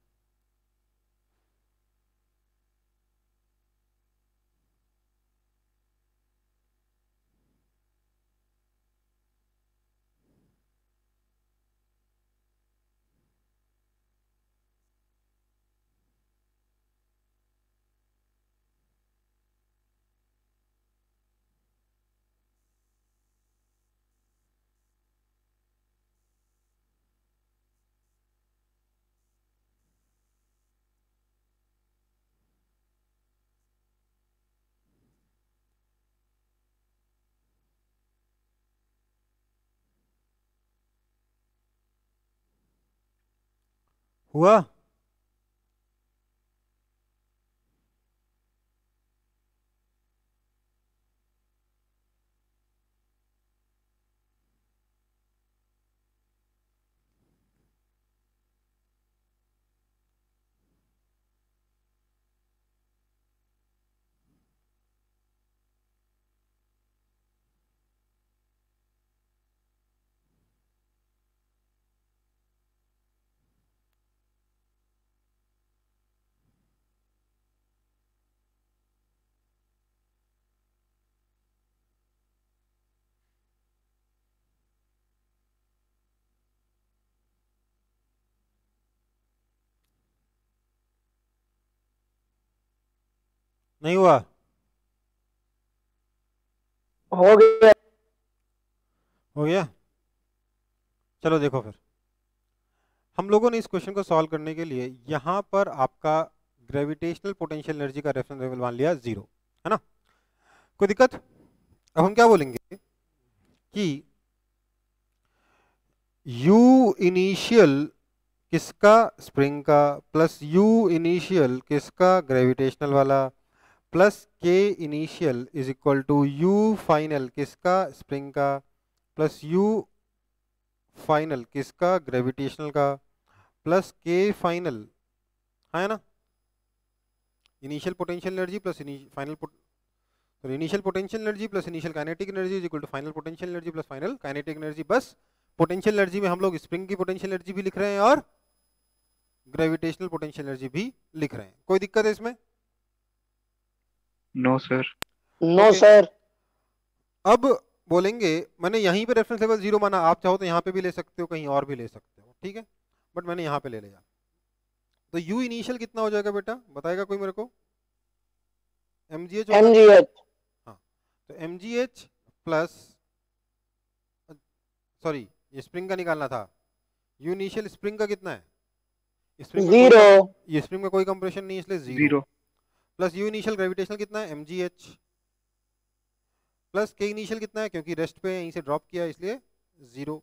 A: हुआ? नहीं हुआ?
B: हो गया।
A: हो गया? चलो देखो फिर, हम लोगों ने इस क्वेश्चन को सॉल्व करने के लिए यहाँ पर आपका ग्रेविटेशनल पोटेंशियल एनर्जी का रेफरेंस लेवल मान लिया 0, है ना? कोई दिक्कत? अब हम क्या बोलेंगे कि u इनिशियल किसका, स्प्रिंग का, प्लस u इनिशियल किसका, ग्रेविटेशनल वाला, plus k initial is equal to u final किसका, स्प्रिंग का, प्लस u फाइनल किसका, ग्रेविटेशनल का, प्लस k फाइनल, है ना? Initial potential energy plus final initial potential energy plus initial kinetic energy is equal to final potential energy plus final kinetic energy. बस potential energy में हम लोग spring की potential energy भी लिख रहे हैं और ग्रेविटेशनल पोटेंशियल एनर्जी भी लिख रहे हैं। कोई दिक्कत है इसमें?
C: No sir.
B: No
A: Okay.
B: Sir.
A: अब बोलेंगे, मैंने यहीं पे रेफरेंस लेवल 0 माना, आप चाहो तो यहाँ पे भी ले सकते हो, कहीं और भी ले सकते हो, ठीक है, बट मैंने यहाँ पे ले लिया। तो u इनिशियल कितना हो जाएगा बेटा, बताएगा कोई मेरे को? mgh होगा?
B: mgh
A: हाँ, तो mgh प्लस, सॉरी ये स्प्रिंग का निकालना था, u इनिशियल स्प्रिंग का कितना है? स्प्रिंग में
B: 0
A: ये स्प्रिंग में कोई कंप्रेशन नहीं, इसलिए 0
C: 0
A: प्लस u इनिशियल ग्रेविटेशनल कितना है, mgh प्लस k इनिशियल कितना है, क्योंकि रेस्ट पे यहीं से ड्रॉप किया इसलिए 0।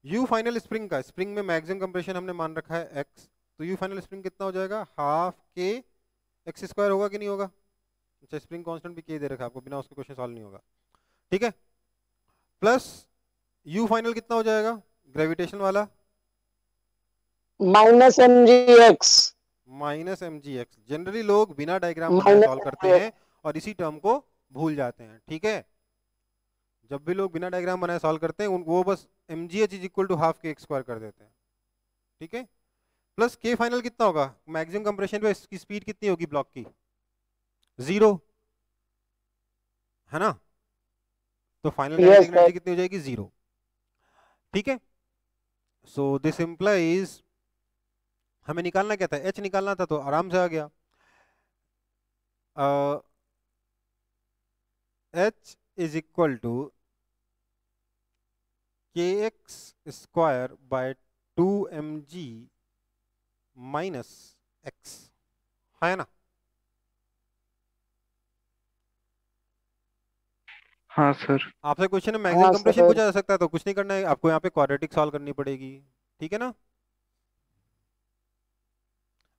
A: u फाइनल स्प्रिंग का, स्प्रिंग में मैक्सिमम कंप्रेशन हमने मान रखा है x, तो u फाइनल स्प्रिंग कितना हो जाएगा, हाफ k x स्क्वायर होगा कि नहीं होगा? अच्छा, स्प्रिंग कांस्टेंट भी k दे रखा है आपको, बिना उसके क्वेश्चन सॉल्व नहीं होगा, ठीक है। प्लस u फाइनल कितना हो जाएगा ग्रेविटेशन वाला,
B: minus mgx
A: minus mgx। Generally लोग बिना डायग्राम बनाए
B: माइनस
A: सॉल्व करते हैं और इसी टर्म को भूल जाते हैं, ठीक है। जब भी लोग बिना डायग्राम बनाए सॉल्व करते हैं वो बस mgh is equal to half k square कर देते हैं, ठीक है। प्लस k फाइनल कितना होगा, मैक्सिमम कंप्रेशन पे इसकी स्पीड कितनी होगी ब्लॉक की, 0, है ना? तो फाइनल काइनेटिक एनर्जी कितनी हो जाएगी, 0, ठीक है। सो दिस इंप्लाइज, हमें निकालना क्या था, h निकालना था, तो आराम से आ गया। h is equal to kx square by 2mg minus x, है ना?
C: हाँ सर।
A: आपसे क्वेश्चन में मैक्सिमम
B: हाँ,
A: कंप्रेशन
B: सर।
A: पूछा जा सकता है, तो कुछ नहीं करना है आपको, यहाँ पे क्वाड्रेटिक सॉल्व करनी पड़ेगी, ठीक है ना।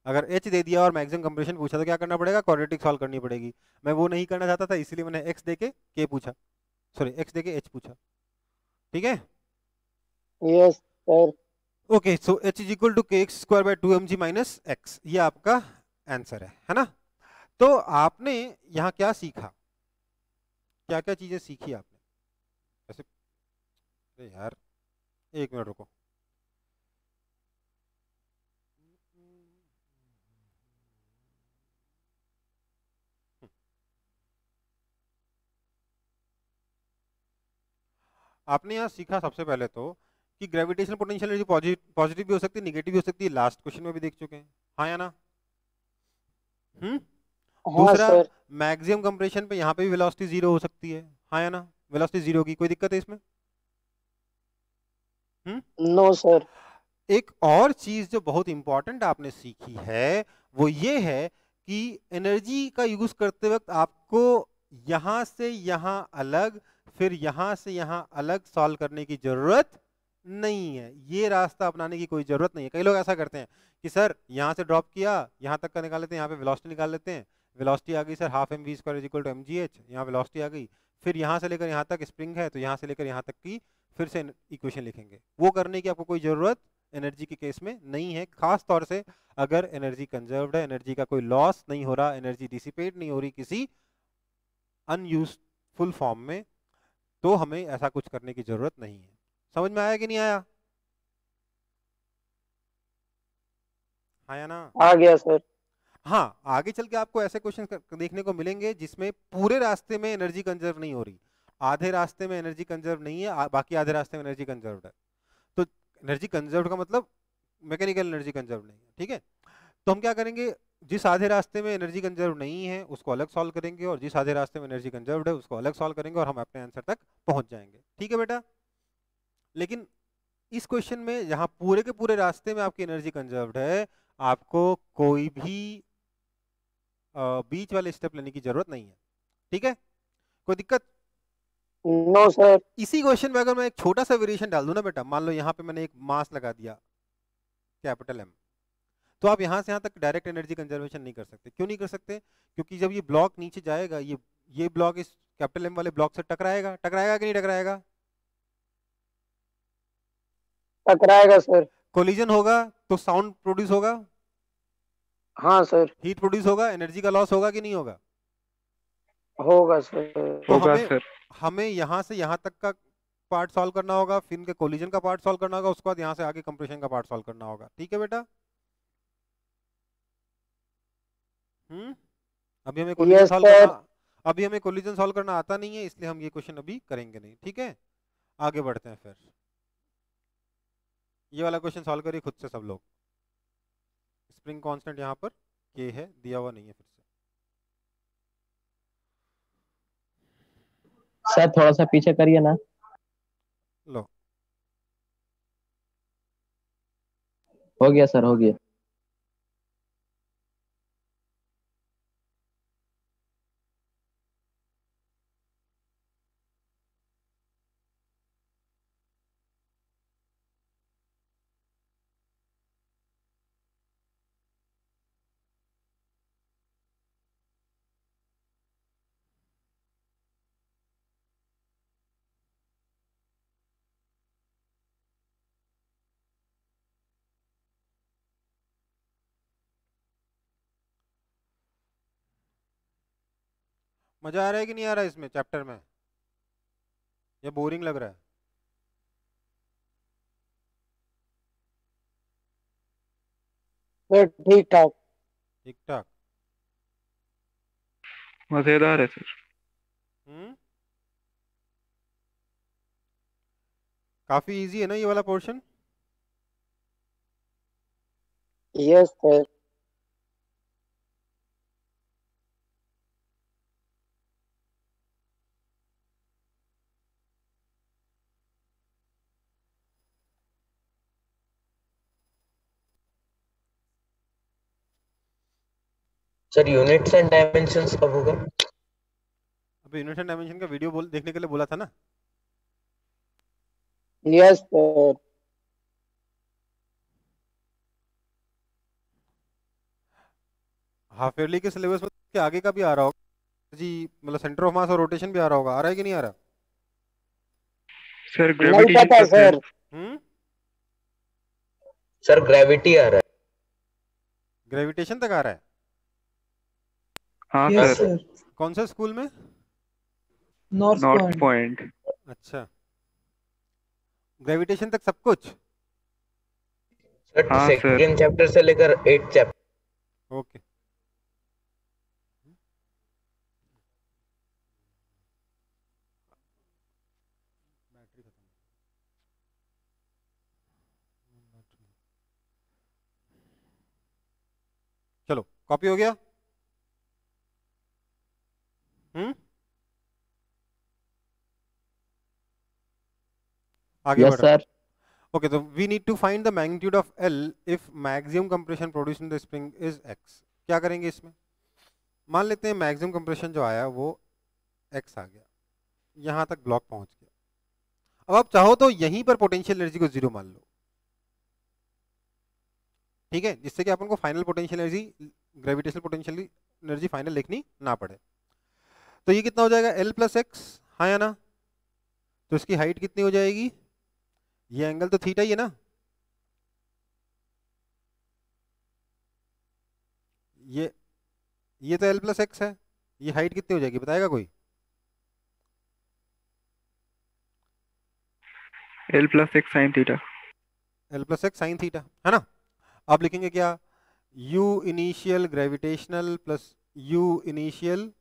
A: अगर h दे दिया और मैक्सिमम कंप्रेशन पूछा तो क्या करना पड़ेगा, क्वाड्रेटिक सॉल्व करनी पड़ेगी। मैं वो नहीं करना चाहता था, इसलिए मैंने x देके k पूछा, सॉरी x देके h पूछा, ठीक है।
B: Yes sir.
A: Okay, so h is equal to k x square by 2mg minus x, ये आपका आंसर है ना? तो आपने यहाँ क्या सीखा, क्या क्या चीजें सीखी आपने? वैसे यार एक मिनट रुको। आपने यहाँ सीखा सबसे पहले तो कि ग्रेविटेशनल पोटेंशियल एनर्जी पॉजिटिव भी हो सकती है, निगेटिव भी हो सकती है, लास्ट क्वेश्चन में भी देख चुके हैं, हाँ या ना?
B: हाँ
A: दूसरा,
B: सर।
A: मैक्सिमम कंप्रेशन पे यहाँ पे भी वेलोसिटी जीरो हो सकती है, हाँ या ना? वेलोसिटी जीरो की कोई दिक्कत है इसमें?
B: No sir.
A: एक और चीज जो बहुत इंपॉर्टेंट आपने सीखी है वो ये है कि एनर्जी का यूज करते वक्त आपको यहां से यहां अलग, फिर यहां से यहां अलग सॉल्व करने की जरूरत नहीं है। ये रास्ता अपनाने की कोई जरूरत नहीं है। कई लोग ऐसा करते हैं कि सर यहां से ड्रॉप किया, यहां तक का निकाल लेते हैं, यहाँ पे वेलोसिटी निकाल लेते हैं, वेलोसिटी आ गई sir half m v square is equal to m g h, यहाँ वेलोसिटी आ गई, फिर यहाँ से लेकर यहाँ तक स्प्रिंग है तो यहाँ से लेकर यहाँ तक की फिर से इक्वेशन लिखेंगे। वो करने की आपको कोई जरूरत एनर्जी के केस में नहीं है, खास तौर से अगर एनर्जी कंजर्व्ड है, एनर्जी का कोई लॉस नहीं हो रहा, एनर्जी डिसिपेट नहीं हो रही किसी अनयूजफुल फॉर्म में, तो हमें ऐसा कुछ करने की जरूरत नहीं है। समझ में आया कि नहीं आया? आया ना?
B: आ गया सर।
A: हाँ, आगे चल के आपको ऐसे क्वेश्चन देखने को मिलेंगे जिसमें पूरे रास्ते में एनर्जी कंजर्व नहीं हो रही, आधे रास्ते में एनर्जी कंजर्व नहीं है, बाकी आधे रास्ते में एनर्जी कंजर्व है। तो एनर्जी कंजर्व का मतलब मैकेनिकल एनर्जी कंजर्व नहीं है, ठीक है? तो हम क्या करेंगे, जिस आधे रास्ते में एनर्जी कंजर्व नहीं है उसको अलग सॉल्व करेंगे, और जिस आधे रास्ते में एनर्जी कंजर्व है उसको अलग सॉल्व करेंगे, और हम अपने आंसर तक पहुंच जाएंगे। ठीक है बेटा? लेकिन इस क्वेश्चन में जहां पूरे के पूरे रास्ते में आपकी एनर्जी कंजर्व्ड है, आपको कोई भी बीच वाले स्टेप लेने की जरूरत नहीं है। ठीक है? कोई दिक्कत?
B: No sir.
A: इसी क्वेश्चन में अगर मैं एक छोटा सा वेरिएशन डाल दूं ना बेटा, मान लो यहाँ पे मैंने एक मास लगा दिया कैपिटल एम, तो आप यहाँ से यहाँ तक डायरेक्ट एनर्जी कंजर्वेशन नहीं कर सकते। क्यों नहीं कर सकते? क्योंकि जब ये ब्लॉक नीचे जाएगा, ये ब्लॉक इस कैपिटल एम वाले ब्लॉक से टकराएगा, टकराएगा कि नहीं टकराएगा?
B: टकराएगा सर।
A: कोलिजन होगा तो साउंड प्रोड्यूस होगा,
B: हाँ सर।
A: हीट प्रोड्यूस होगा, एनर्जी का लॉस होगा कि नहीं होगा?
B: होगा सर।
A: तो
C: होगा सर।
A: हमें यहाँ से यहाँ तक का पार्ट सॉल्व करना होगा, फिर इनके कोलिजन का पार्ट सॉल्व करना होगा, उसके बाद यहाँ से आगे कंप्रेशन का पार्ट सॉल्व करना होगा। ठीक है बेटा? अभी हमें कोलिजन
B: यस
A: सॉल्व
B: सर।
A: करना अभी हमें कोलिजन सॉल्व करना आता नहीं है, इसलिए हम ये क्वेश्चन अभी करेंगे नहीं। ठीक है? आगे बढ़ते हैं फिर। ये वाला क्वेश्चन सॉल्व करिए खुद से सब लोग। स्प्रिंग कांस्टेंट यहाँ पर के है, दिया हुआ नहीं है फिर से।
E: सर थोड़ा सा पीछे करिए ना।
A: लो,
E: हो गया सर, हो गया।
A: मजा आ रहा है कि नहीं आ रहा है इसमें चैप्टर में, या बोरिंग लग रहा है?
B: सर ठीक ठाक।
A: ठीक ठाक।
C: मजेदार है सर।
A: काफी इजी है ना ये वाला portion?
B: Yes sir.
F: Sir units and dimensions कब होगा?
A: अभी यूनिट एंड डायमेंशन का वीडियो देखने के लिए बोला था ना।
B: Yes sir.
A: हाफ ईयरली के सिलेबस में के आगे का भी आ रहा होगा जी, मतलब सेंटर ऑफ मास और रोटेशन भी आ रहा होगा। आ रहा है कि नहीं आ रहा?
C: सर
B: नहीं
C: ग्रेविटी
B: पता सर।
F: सर ग्रेविटी आ रहा है।
A: ग्रेविटेशन तक आ रहा है?
C: हाँ
D: यस
C: सर।
D: सर।
A: कौन से स्कूल में?
D: North
C: north
D: point.
C: पॉइंट।
A: अच्छा, ग्रेविटेशन तक सब कुछ?
F: सर
C: हाँ सर।
F: सेकंड चैप्टर से लेकर 8th चैप्टर।
A: ओके। चलो कॉपी हो गया? आगे
E: यस
A: बढ़ रहे हैं।
E: Sir.
A: Okay, so we need to find the magnitude of L if maximum compression produced in the spring is x. क्या करेंगे इसमें? मान लेते हैं मैक्सिमम कंप्रेशन जो आया वो x आ गया, यहां तक ब्लॉक पहुंच गया। अब आप चाहो तो यहीं पर पोटेंशियल एनर्जी को जीरो मान लो, ठीक है, जिससे कि अपन को final potential energy, gravitational potential energy final लिखनी ना पड़े। तो ये कितना हो जाएगा? L प्लस एक्स, हाँ या ना? तो इसकी हाइट कितनी हो जाएगी? ये एंगल तो थीटा ही है ना, ये तो L प्लस एक्स है, ये हाइट कितनी हो जाएगी बताएगा कोई?
C: L plus x sine theta.
A: L plus x sine theta, है ना? आप लिखेंगे क्या? U initial gravitational plus U initial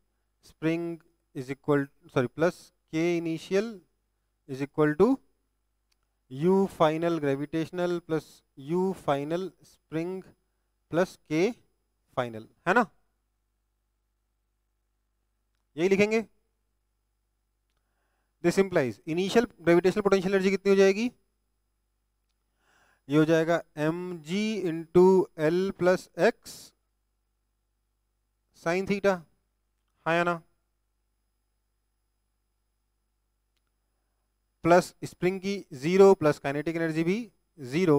A: spring is equal, sorry, plus K initial is equal to U final gravitational plus U final spring plus K final, है ना? यही लिखेंगे। This implies initial gravitational potential energy कितनी हो जाएगी? ये हो जाएगा mg into l plus x sine theta, हाँ या ना? प्लस स्प्रिंग की जीरो प्लस काइनेटिक एनर्जी भी zero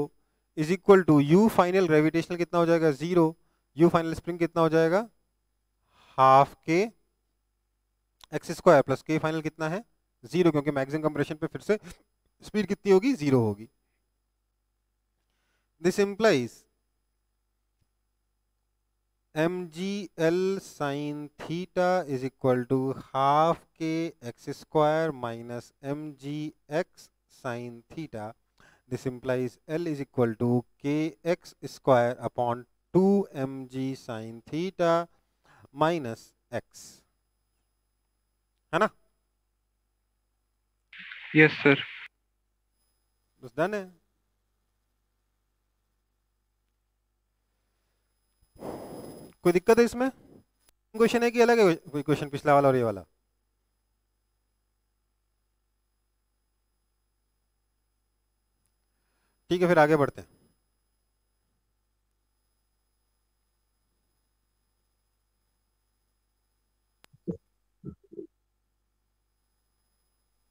A: is equal to u final gravitational कितना हो जाएगा? जीरो। यू फाइनल स्प्रिंग कितना हो जाएगा? हाफ के x square plus k final कितना है? जीरो, क्योंकि मैक्सिमम कंप्रेशन पे फिर से स्पीड कितनी होगी? जीरो होगी। This implies mgl sin theta is equal to half k x square minus mgx sin theta. This implies L is equal to kx square upon 2 mg sin theta minus x, है ना?
C: Yes sir.
A: बस done है। कोई दिक्कत है इसमें? Question है कि अलग है कोई क्वेश्चन पिछला वाला और ये वाला? ठीक है, फिर आगे बढ़ते हैं।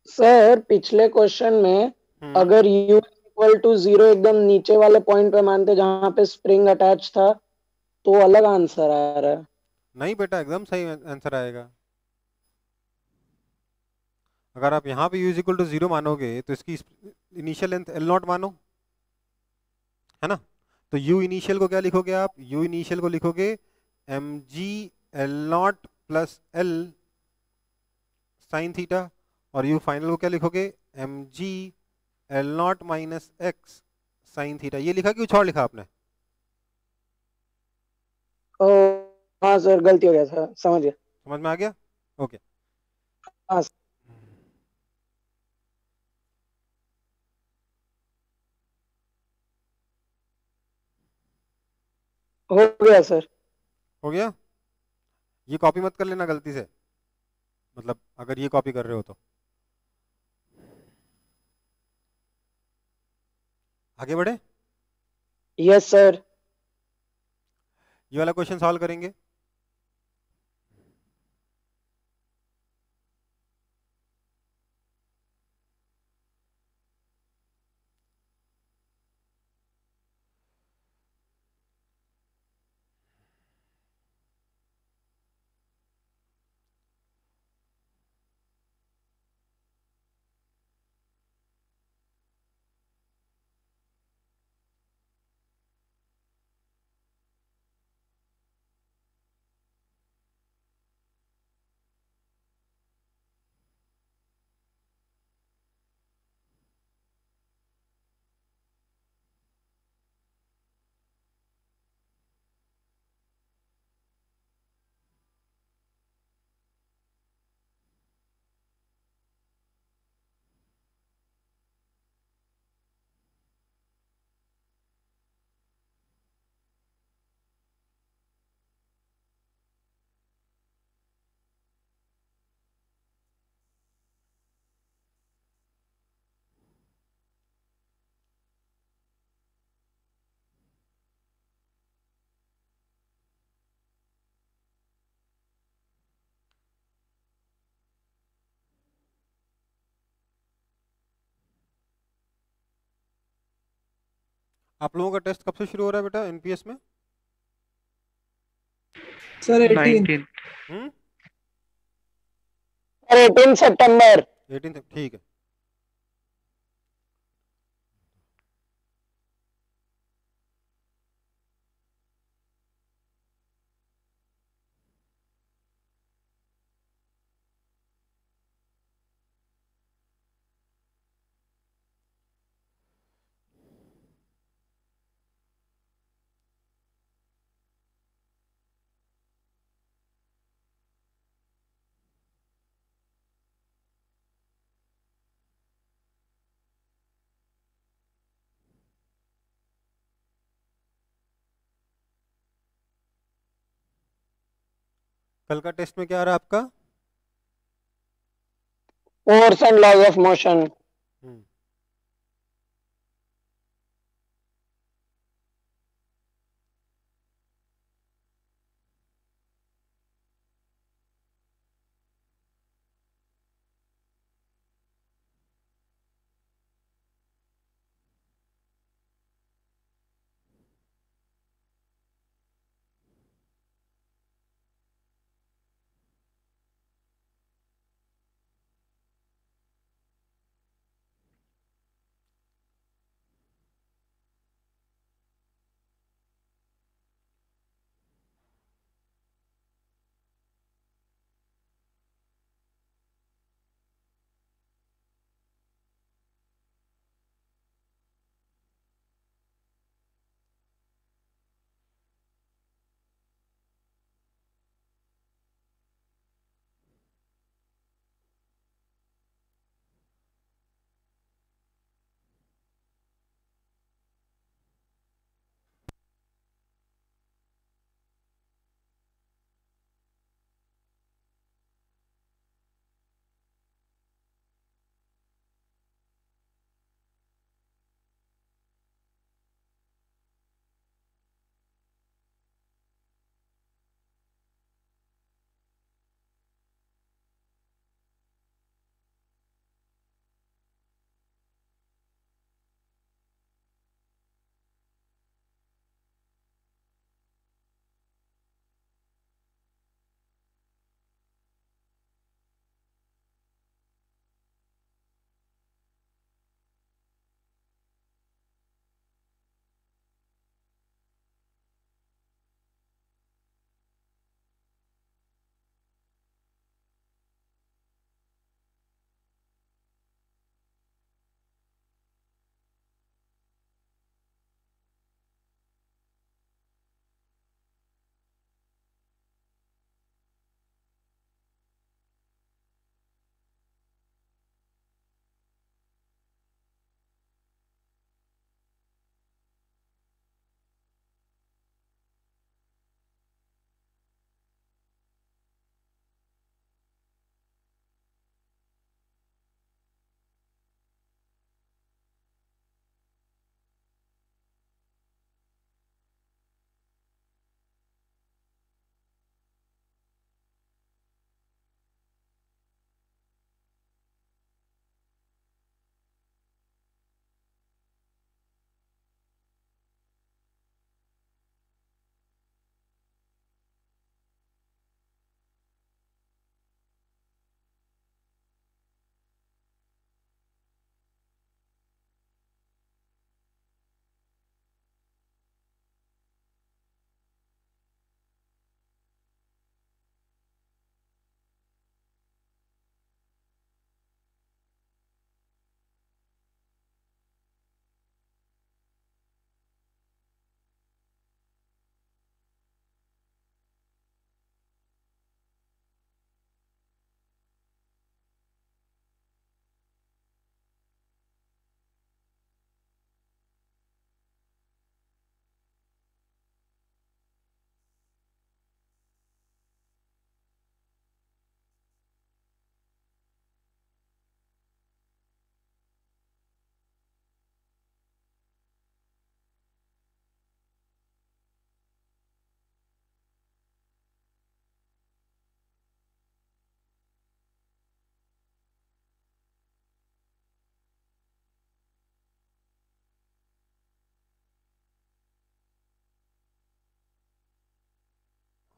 B: सर पिछले क्वेश्चन में अगर u इक्वल टू 0 एकदम नीचे वाले पॉइंट पे मानते जहां पे स्प्रिंग अटैच था तो अलग आंसर आ रहा है।
A: नहीं बेटा, एकदम सही आंसर आएगा। अगर आप यहाँ पे u इक्वल टू 0 मानोगे तो इसकी इनिशियल लेंथ L नॉट मानो, है ना? तो u इनिशियल को क्या लिखोगे आप? u इनिशियल को लिखोगे mg L not plus L sine theta, और u फाइनल को क्या लिखोगे? mg L not minus x sine theta. ये लिखा कि कुछ और लिखा आपने?
B: ओ हाँ सर, गलती हो गया था, समझ गया।
A: समझ में आ गया? ओके।
B: हाँ हो गया सर।
A: हो गया? ये कॉपी मत कर लेना गलती से, मतलब अगर ये कॉपी कर रहे हो तो। आगे बढ़े?
B: Yes sir.
A: ये वाला क्वेश्चन सॉल्व करेंगे। आप लोगों का टेस्ट कब से शुरू हो रहा है बेटा एनपीएस में?
D: Sir 18
C: 19th.
A: हम्म,
B: 18 सितंबर।
A: 18 ठीक है। कल का टेस्ट में क्या आ रहा है आपका?
B: Force and laws of motion.
A: हम्म,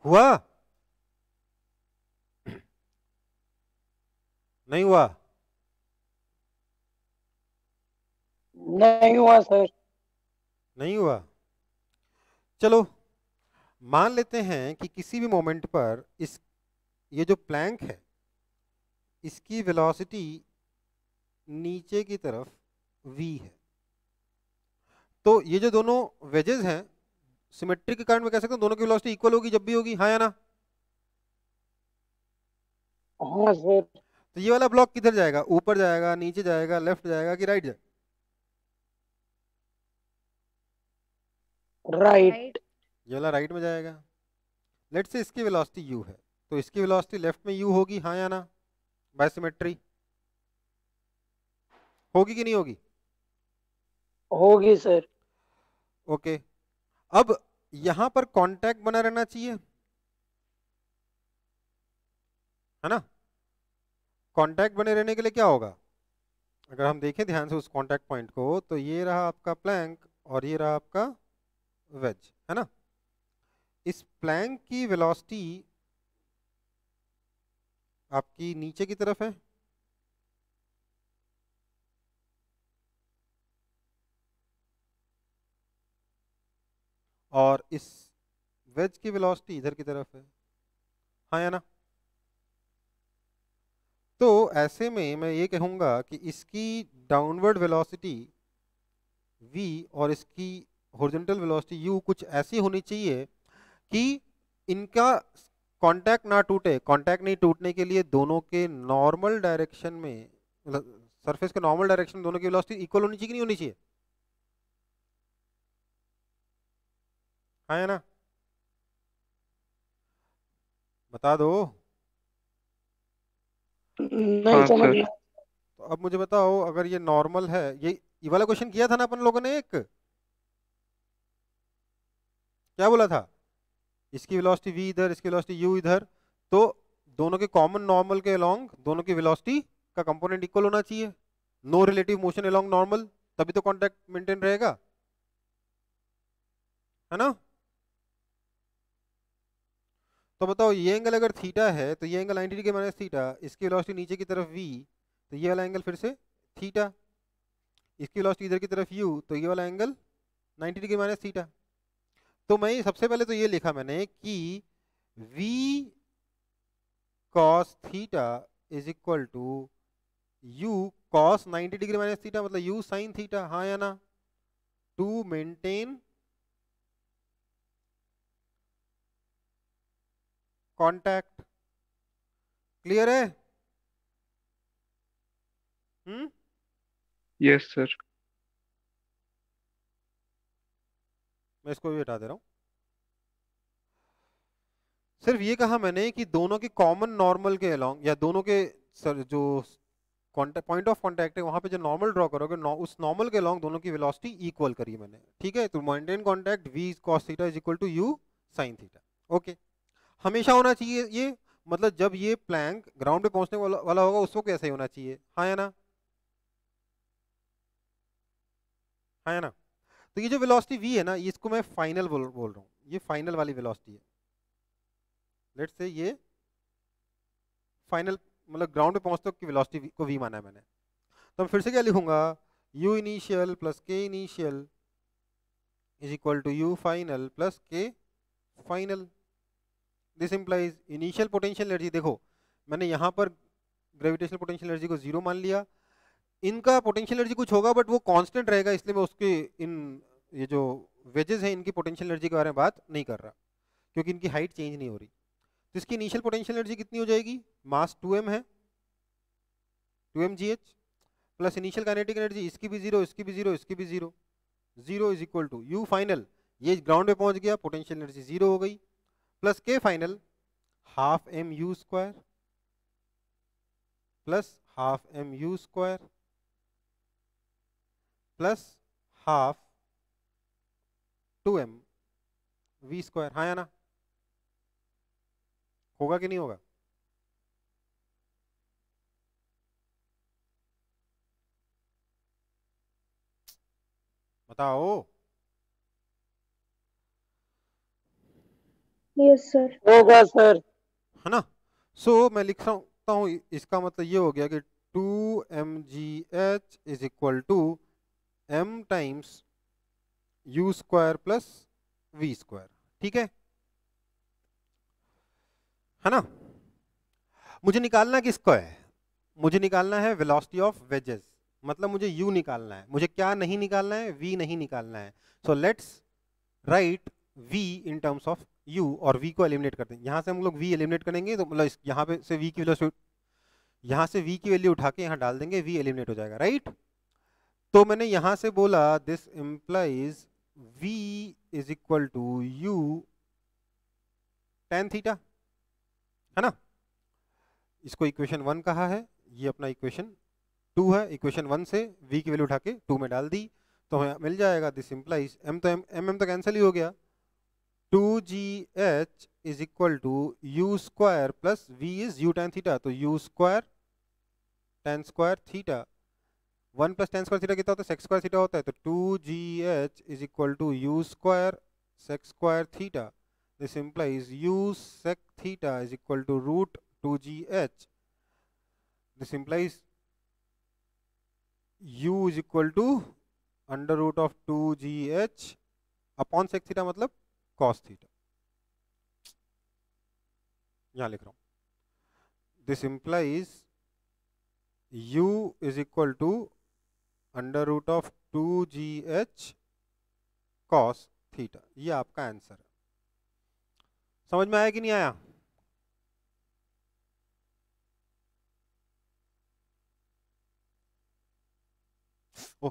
A: हुआ? नहीं हुआ?
B: नहीं हुआ सर।
A: नहीं हुआ। चलो मान लेते हैं कि किसी भी मोमेंट पर इस ये जो प्लैंक है इसकी वेलोसिटी नीचे की तरफ v है। तो ये जो दोनों वेजेस हैं सिमेट्रिक के कारण मैं कह सकता हूं दोनों की वेलोसिटी इक्वल होगी जब भी होगी, हाँ या ना?
B: हाँ सर।
A: तो ये वाला ब्लॉक किधर जाएगा? ऊपर जाएगा, नीचे जाएगा, लेफ्ट जाएगा कि राइट जाएगा?
B: राइट।
A: ये वाला राइट में जाएगा। लेट्स से इसकी वेलोसिटी u है तो इसकी वेलोसिटी लेफ्ट में u होगी, हाँ या ना? बाय सिमेट्री होगी कि नहीं होगी?
B: होगी सर।
A: ओके। अब यहां पर कांटेक्ट बना रहना चाहिए, है ना? कांटेक्ट बने रहने के लिए क्या होगा? अगर हम देखें ध्यान से उस कांटेक्ट पॉइंट को तो ये रहा आपका प्लैंक और ये रहा आपका वेज, है ना? इस प्लैंक की वेलोसिटी आपकी नीचे की तरफ है और इस वेज की वेलोसिटी इधर की तरफ है, हाँ या ना? तो ऐसे में मैं ये कहूंगा कि इसकी डाउनवर्ड वेलोसिटी v और इसकी हॉरिजॉन्टल वेलोसिटी u कुछ ऐसी होनी चाहिए कि इनका कांटेक्ट ना टूटे। कांटेक्ट नहीं टूटने के लिए दोनों के नॉर्मल डायरेक्शन में, सरफेस के नॉर्मल डायरेक्शन दोनों की वेलोसिटी इक्वल होनी चाहिए कि नहीं होनी चाहिए, हाँ या ना? बता दो।
B: नहीं
C: हाँ
B: समझ
C: सर।
B: में।
A: तो अब मुझे बताओ अगर ये नॉर्मल है, ये वाला क्वेश्चन किया था ना अपन लोगों ने एक, क्या बोला था? इसकी वेलोसिटी v इधर, इसकी वेलोसिटी u इधर, तो दोनों के कॉमन नॉर्मल के अलोंग दोनों की वेलोसिटी का कंपोनेंट इक्वल होना चाहिए। No relative motion along normal, तभी तो कांटेक्ट मेंटेन रहेगा, है ना? तो बताओ ये एंगल अगर थीटा है तो ये एंगल 90 डिग्री माइनस थीटा, इसकी वेलोसिटी नीचे की तरफ v, तो ये वाला एंगल फिर से थीटा, इसकी वेलोसिटी इधर की तरफ u, तो ये वाला एंगल 90 डिग्री माइनस थीटा। तो मैं सबसे पहले तो ये लिखा मैंने कि v cos theta is equal to u cos 90 degree minus theta, मतलब u sin थीटा, हाँ या ना? To maintain contact. क्लियर है?
C: Yes sir.
A: मैं इसको भी हटा दे रहा हूं। सिर्फ ये कहा मैंने कि दोनों के कॉमन नॉर्मल के अलोंग या दोनों के जो पॉइंट ऑफ कांटेक्ट है वहां पे जो नॉर्मल ड्रॉ करोगे उस नॉर्मल के अलोंग दोनों की वेलोसिटी इक्वल करी मैंने, ठीक है? तो maintain contact v cos theta is equal to u sin theta. Okay, हमेशा होना चाहिए ये, मतलब जब ये प्लैंक ग्राउंड पे पहुंचने वाला होगा उस वक्त ऐसा ही होना चाहिए, हाँ या ना? हाँ या ना? तो ये जो वेलोसिटी v है ना, इसको मैं फाइनल बोल रहा हूँ, ये फाइनल वाली वेलोसिटी है। लेट्स से ये फाइनल मतलब ग्राउंड पे पहुंचते वक्त की वेलोसिटी को v माना है मैंने। तो मैं फिर से क्या लिखूंगा? u initial plus k initial is equal to u final plus k final. This implies initial potential energy, देखो मैंने यहाँ पर ग्रेविटेशनल पोटेंशियल एनर्जी को 0 मान लिया, इनका पोटेंशियल एनर्जी कुछ होगा बट वो कांस्टेंट रहेगा, इसलिए मैं उसके ये जो वेजेस हैं इनकी पोटेंशियल एनर्जी के बारे में बात नहीं कर रहा क्योंकि इनकी हाइट चेंज नहीं हो रही। तो इसकी इनिशियल पोटेंशियल एनर्जी कितनी हो जाएगी? मास 2m है, 2mgh plus initial kinetic energy इसकी भी 0, इसकी भी 0, इसकी भी 0, 0 is equal to u final, ये ग्राउंड पे पहुंच गया, पोटेंशियल एनर्जी 0 हो गई, plus k final half m u square plus half m u square plus half 2m v square, हाँ या ना? होगा कि नहीं होगा? बताओ।
D: Yes sir.
B: होगा सर।
A: है ना। सो मैं लिख सकता हूँ, इसका मतलब ये हो गया कि 2mgh is equal to m times u square plus v square. ठीक है ना। मुझे निकालना किसको है? मुझे निकालना है वेलोसिटी ऑफ वेजेस, मतलब मुझे u निकालना है। मुझे क्या नहीं निकालना है? v नहीं निकालना है। So let's write v in terms of u और v को एलिमिनेट करते हैं। यहां से हम लोग v एलिमिनेट करेंगे तो मतलब यहाँ पे से v की वैल्यू, यहाँ से v की वैल्यू उठा के यहाँ डाल देंगे, v एलिमिनेट हो जाएगा, राइट। तो मैंने यहां से बोला this implies v is equal to u tan theta, है ना। इसको इक्वेशन 1 कहा है, ये अपना इक्वेशन 2 है। इक्वेशन 1 से v की वैल्यू उठा के 2 में डाल दी तो हमें मिल जाएगा दिस इंप्लाइज m तो m तो कैंसिल ही हो गया, 2gh is equal to u square plus v is u tan theta, तो u square tan square theta 1 plus tan square theta कितना होता है? sec स्क्वायर थीटा होता है। तो 2gh is equal to u square sec square theta. This implies u sec theta is equal to root 2gh। This implies u is equal to under root of 2gh upon sec theta मतलब cos theta. यहां लिख रहा हूं this implies u is equal to under root of 2gh cos theta. ये आपका answer है। समझ में आया कि नहीं आया? ओ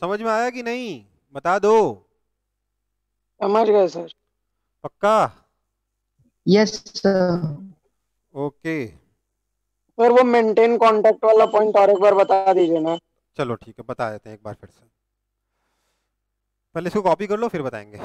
A: समझ में आया कि नहीं? बता दो।
B: समझ गए सर।
A: पक्का?
E: Yes sir.
A: ओके
B: सर वो मेंटेन कांटेक्ट वाला पॉइंट और एक बार बता दीजिए ना।
A: चलो ठीक है, बता देते हैं एक बार फिर से। पहले इसको कॉपी कर लो फिर बताएंगे।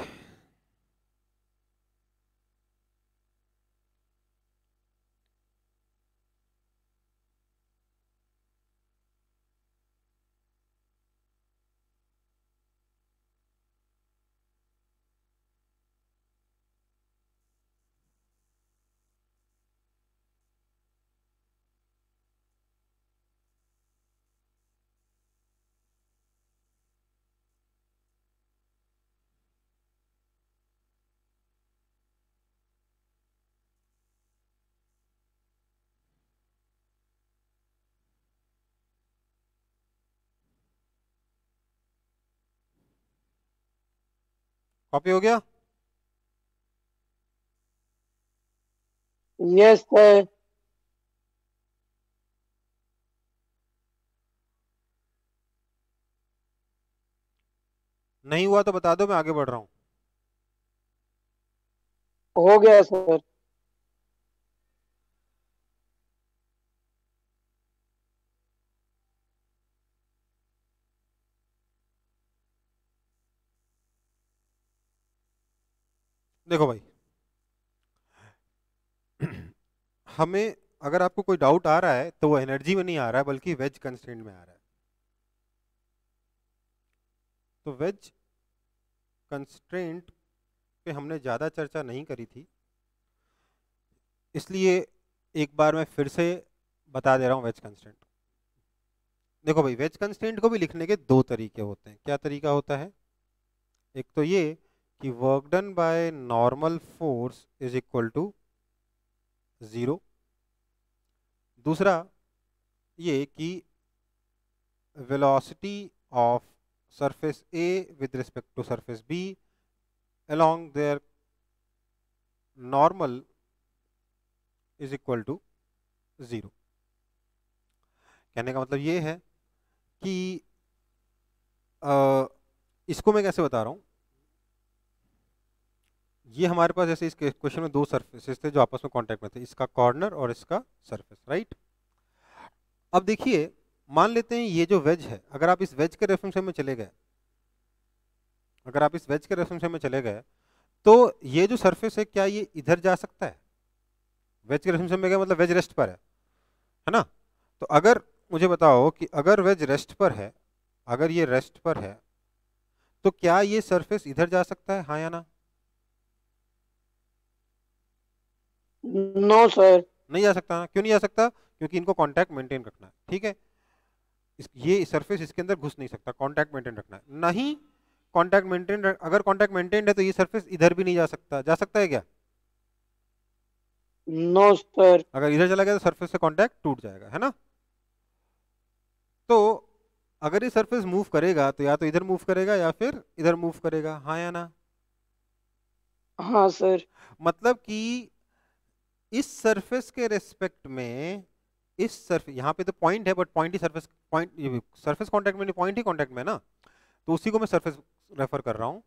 A: कॉपी हो गया?
B: Yes sir.
A: नहीं हुआ तो बता दो, मैं आगे बढ़ रहा हूं।
B: हो गया सर।
A: देखो भाई हमें अगर आपको कोई डाउट आ रहा है तो वो एनर्जी में नहीं आ रहा है बल्कि वेज कंस्ट्रेंट में आ रहा है। तो वेज कंस्ट्रेंट पे हमने ज़्यादा चर्चा नहीं करी थी, इसलिए एक बार मैं फिर से बता दे रहा हूँ वेज कंस्ट्रेंट। देखो भाई वेज कंस्ट्रेंट को भी लिखने के दो तरीके होते हैं। क्या तरीका होता है? एक तो ये कि work done by normal force is equal to 0। दूसरा ये कि velocity of surface A with respect to surface B along their normal is equal to 0। कहने का मतलब ये है कि इसको मैं कैसे बता रहा हूँ। ये हमारे पास जैसे इस क्वेश्चन में दो सरफेसेस थे जो आपस में कांटेक्ट में थे, इसका कॉर्नर और इसका सरफेस, राइट। अब देखिए मान लेते हैं ये जो वेज है, अगर आप इस वेज के रेफरेंस में चले गए, अगर आप इस वेज के रेफरेंस में चले गए तो ये जो सरफेस है क्या ये इधर जा सकता है? वेज के रेफरेंस में गए मतलब वेज रेस्ट पर है, है ना। तो अगर मुझे बताओ कि अगर वेज रेस्ट पर है, अगर ये रेस्ट पर है, तो क्या ये सरफेस इधर जा सकता है, हाँ या ना?
B: No sir.
A: नहीं जा सकता ना। क्यों नहीं जा सकता? क्योंकि इनको कांटेक्ट मेंटेन रखना है, ठीक है। ये सरफेस इसके अंदर घुस नहीं सकता, कांटेक्ट मेंटेन रखना है। नहीं कांटेक्ट मेंटेन, अगर कांटेक्ट मेंटेन है तो ये सरफेस इधर भी नहीं जा सकता। जा सकता है क्या?
B: No sir.
A: अगर इधर चला गया तो सरफेस से कांटेक्ट टूट जाएगा, है ना। तो अगर ये सरफेस मूव करेगा तो या तो इधर मूव करेगा या फिर इधर मूव करेगा, हाँ या ना?
B: हाँ सर।
A: मतलब कि इस सरफेस के रेस्पेक्ट में, इस सरफेस, यहाँ पे तो पॉइंट है but point he surface, point surface contact में नहीं, पॉइंट ही कांटेक्ट में है ना, तो उसी को मैं सरफेस रेफर कर रहा हूँ।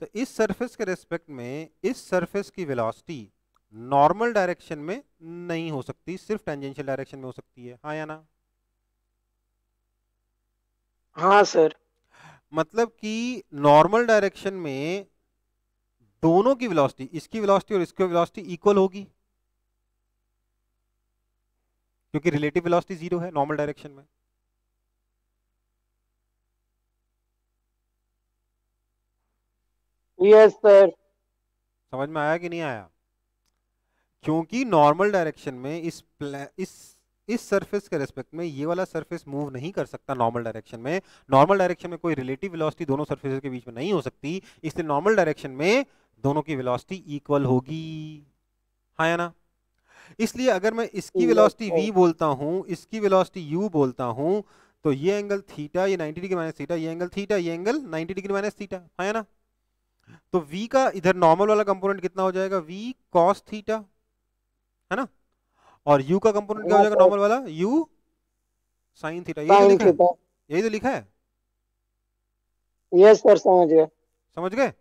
A: तो इस सरफेस के रेस्पेक्ट में इस सरफेस की वेलोसिटी नॉर्मल डायरेक्शन में नहीं हो सकती, सिर्फ टेंजेंशियल डायरेक्शन में हो सकती है, हाँ या ना?
B: हाँ सर।
A: मतलब कि नॉर्मल डायरेक्शन में दोनों की वेलोसिटी, इसकी वेलोसिटी और इसकी वेलोसिटी इक्वल होगी, क्योंकि रिलेटिव वेलोसिटी जीरो है नॉर्मल डायरेक्शन में।
B: Yes sir.
A: समझ में आया कि नहीं आया? क्योंकि नॉर्मल डायरेक्शन में इस सरफेस के रेस्पेक्ट में ये वाला सरफेस मूव नहीं कर सकता नॉर्मल डायरेक्शन में। नॉर्मल डायरेक्शन में कोई रिलेटिव वेलोसिटी दोनों सरफेसेस के बीच में नहीं हो सकती, इसलिए नॉर्मल डायरेक्शन में दोनों की वेलोसिटी इक्वल होगी, हाँ या ना? इसलिए अगर मैं इसकी वेलोसिटी v बोलता हूं, इसकी वेलोसिटी u बोलता हूं, तो ये एंगल थीटा, ये 90 डिग्री माइनस थीटा, ये एंगल थीटा, ये एंगल 90 डिग्री माइनस थीटा, हाँ या ना? तो v का इधर नॉर्मल वाला कंपोनेंट कितना हो जाएगा, v cos थीटा, है ना। और u का कंपोनेंट क्या हो जाएगा नॉर्मल वाला, u sin थीटा। यही तो लिखा है, यही तो लिखा है।
B: यस सर, समझ गए।
A: समझ गए?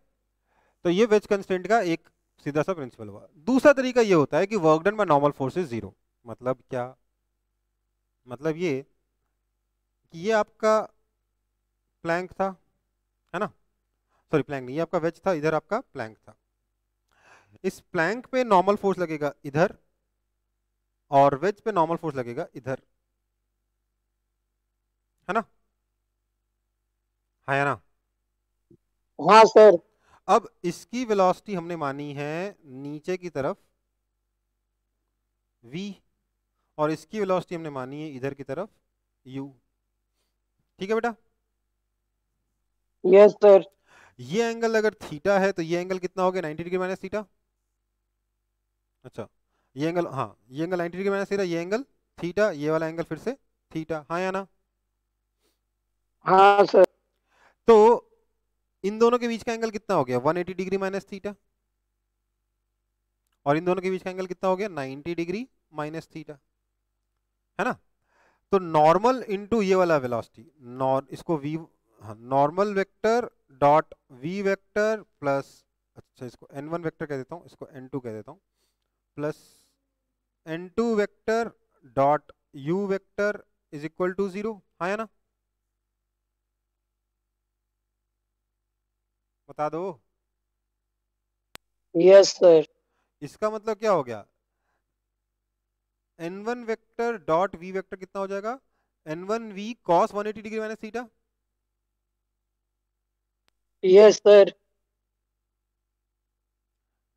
A: तो ये वेज कंस्ट्रेंट का एक सीधा सा प्रिंसिपल हुआ। दूसरा तरीका ये होता है कि work done by normal force is zero. मतलब क्या? मतलब ये कि ये आपका प्लैंक था, है ना, सॉरी प्लैंक नहीं, ये आपका वेज था, इधर आपका प्लैंक था। इस प्लैंक पे नॉर्मल फोर्स लगेगा इधर और वेज पे नॉर्मल फोर्स लगेगा इधर, है ना, है ना।
B: हाँ सर।
A: अब इसकी वेलोसिटी हमने मानी है नीचे की तरफ v, और इसकी वेलोसिटी हमने मानी है इधर की तरफ u। ठीक है बेटा?
B: Yes sir.
A: ये एंगल अगर थीटा है तो ये एंगल कितना हो गया, 90 डिग्री माइनस थीटा। अच्छा ये एंगल, हाँ ये एंगल 90 डिग्री माइनस थीटा, ये एंगल थीटा, ये वाला एंगल फिर से थीटा, हाँ या ना?
B: हाँ सर।
A: तो इन दोनों के बीच का एंगल कितना हो गया, 180 डिग्री माइनस थीटा, और इन दोनों के बीच का एंगल कितना हो गया, 90 डिग्री माइनस थीटा, है ना। तो नॉर्मल इनटू ये वाला वेलोसिटी, इसको v, normal vector dot v vector plus, अच्छा इसको n1 वेक्टर कह देता हूँ, इसको n2 कह देता हूँ, plus n2 vector dot u vector is equal to 0, हाँ या ना? बता दो।
B: Yes sir.
A: इसका मतलब क्या हो गया, n1 vector dot v vector कितना हो जाएगा, n1v cos 180 degree minus theta,
B: yes sir.